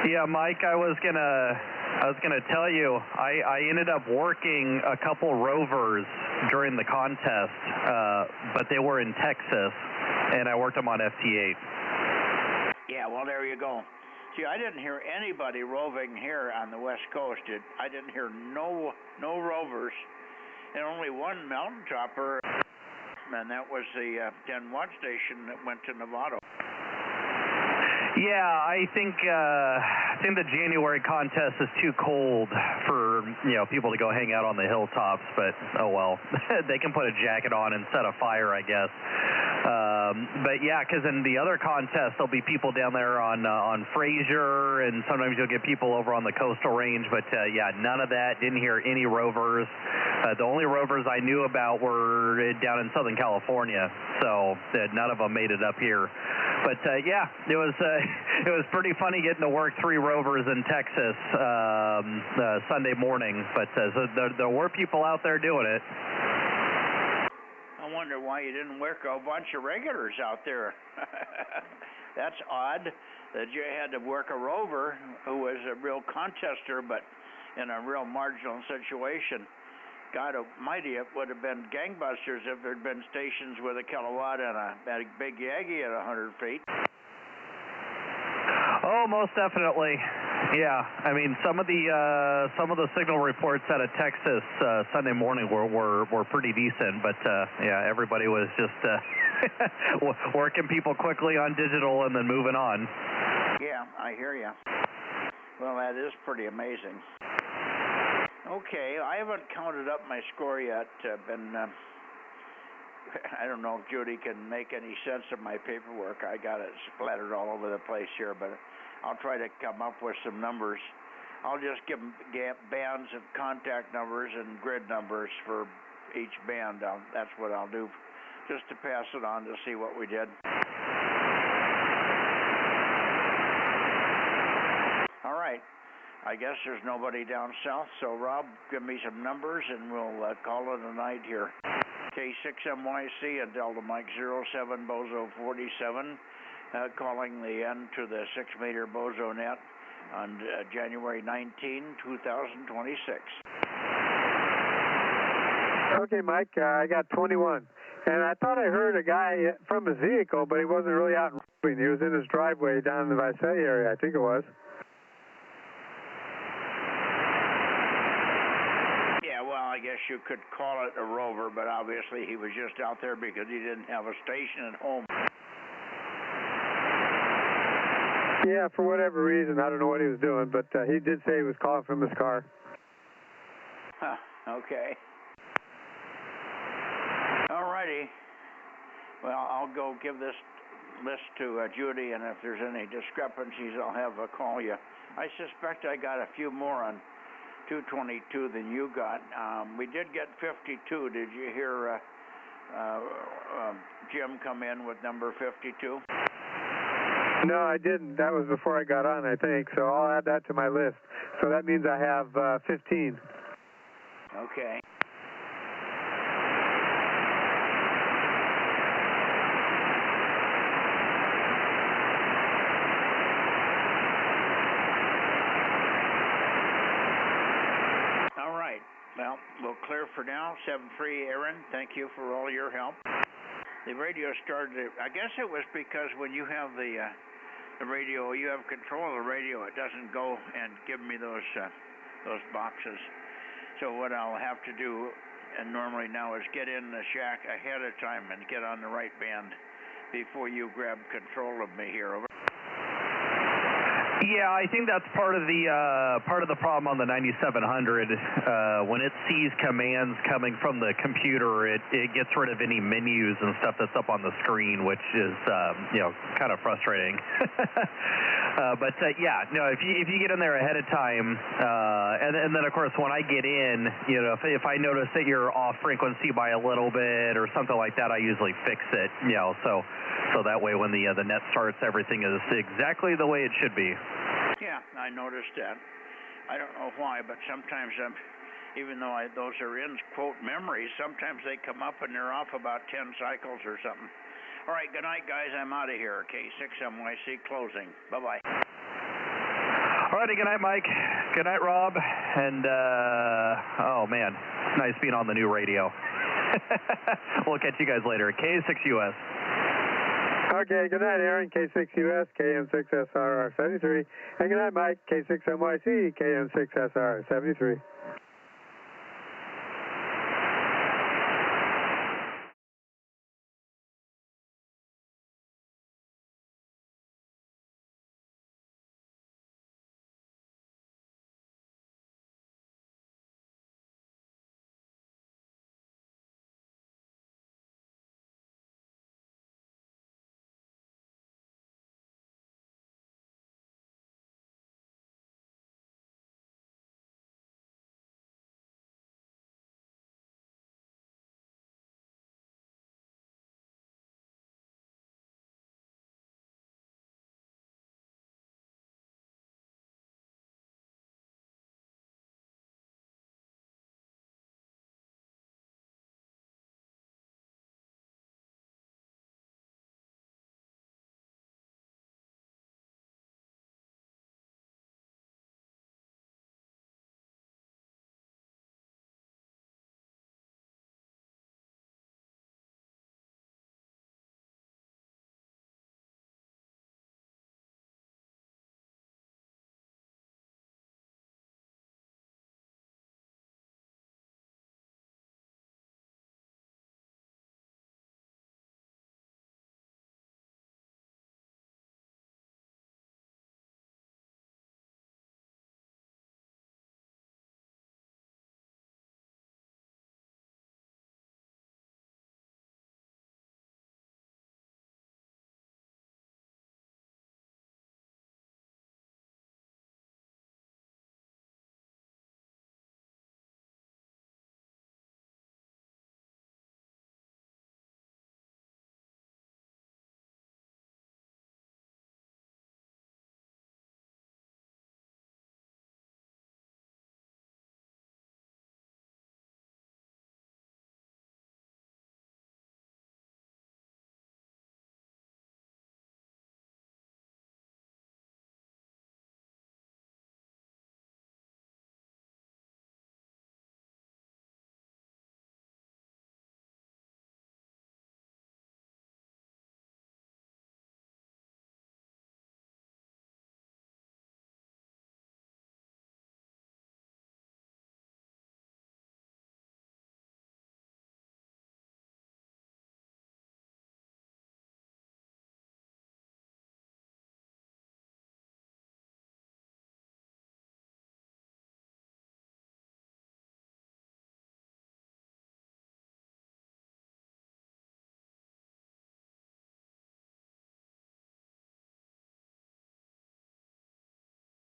Yeah, Mike, I was gonna tell you, I ended up working a couple rovers during the contest, but they were in Texas, and I worked them on FT8. Yeah, well, there you go. See, I didn't hear anybody roving here on the West Coast. I didn't hear no rovers, and only one mountain topper, and that was the 10-watt station that went to Nevada. Yeah, I think the January contest is too cold for people to go hang out on the hilltops. But oh well, they can put a jacket on and set a fire, I guess. But yeah, because in the other contests there'll be people down there on Fraser, and sometimes you'll get people over on the coastal range. But yeah, none of that. Didn't hear any rovers. The only rovers I knew about were down in Southern California, so none of them made it up here. But yeah, it was pretty funny getting to work 3 rovers in Texas Sunday morning. But so there were people out there doing it. I wonder why you didn't work a bunch of regulars out there. That's odd that you had to work a rover who was a real contester, but in a real marginal situation. God almighty, it would have been gangbusters if there'd been stations with a kilowatt and a big Yagi at 100 feet. Oh, most definitely. Yeah, I mean some of the signal reports out of Texas Sunday morning were pretty decent, but yeah, everybody was just working people quickly on digital and then moving on. Yeah, I hear you. Well, that is pretty amazing. Okay, I haven't counted up my score yet. I don't know if Judy can make any sense of my paperwork. I got it splattered all over the place here, but I'll try to come up with some numbers. I'll just give them bands of contact numbers and grid numbers for each band. That's what I'll do, just to pass it on to see what we did. All right. I guess there's nobody down south, so Rob, give me some numbers and we'll call it a night here. K6MYC and Delta Mike 07, Bozo 47, calling the end to the 6-meter Bozo Net on January 19, 2026. Okay, Mike, I got 21. And I thought I heard a guy from his vehicle, but he wasn't really out roving. He was in his driveway down in the Visalia area, I think it was. I guess you could call it a rover, but obviously he was just out there because he didn't have a station at home. Yeah, for whatever reason, I don't know what he was doing, but he did say he was calling from his car. Huh, okay. All righty. Well, I'll go give this list to Judy, and if there's any discrepancies, I'll have her call you. I suspect I got a few more on 222 than you got. We did get 52. Did you hear Jim come in with number 52? No, I didn't. That was before I got on, I think. So I'll add that to my list. So that means I have 15. Okay. Well, we'll clear for now. 7-3, Aaron, thank you for all your help. The radio started, I guess it was because when you have the radio, you have control of the radio. It doesn't go and give me those boxes. So what I'll have to do, and normally now, is get in the shack ahead of time and get on the right band before you grab control of me here. Over. Yeah, I think that's part of the problem on the 9700. When it sees commands coming from the computer, it gets rid of any menus and stuff that's up on the screen, which is kind of frustrating. But yeah, no, if you get in there ahead of time, and then of course when I get in, if I notice that you're off frequency by a little bit or something like that, I usually fix it. So that way when the net starts, everything is exactly the way it should be. Yeah, I noticed that. I don't know why, but sometimes even though those are in quote memories, sometimes they come up and they're off about 10 cycles or something. All right, good night, guys. I'm out of here. K6MYC closing. Bye-bye. All righty, good night, Mike. Good night, Rob. And, oh, man, it's nice being on the new radio. We'll catch you guys later. K6US. Okay, good night, Aaron, K6US, KM6SRR 73. And good night, Mike, K6MYC, KM6SRR 73.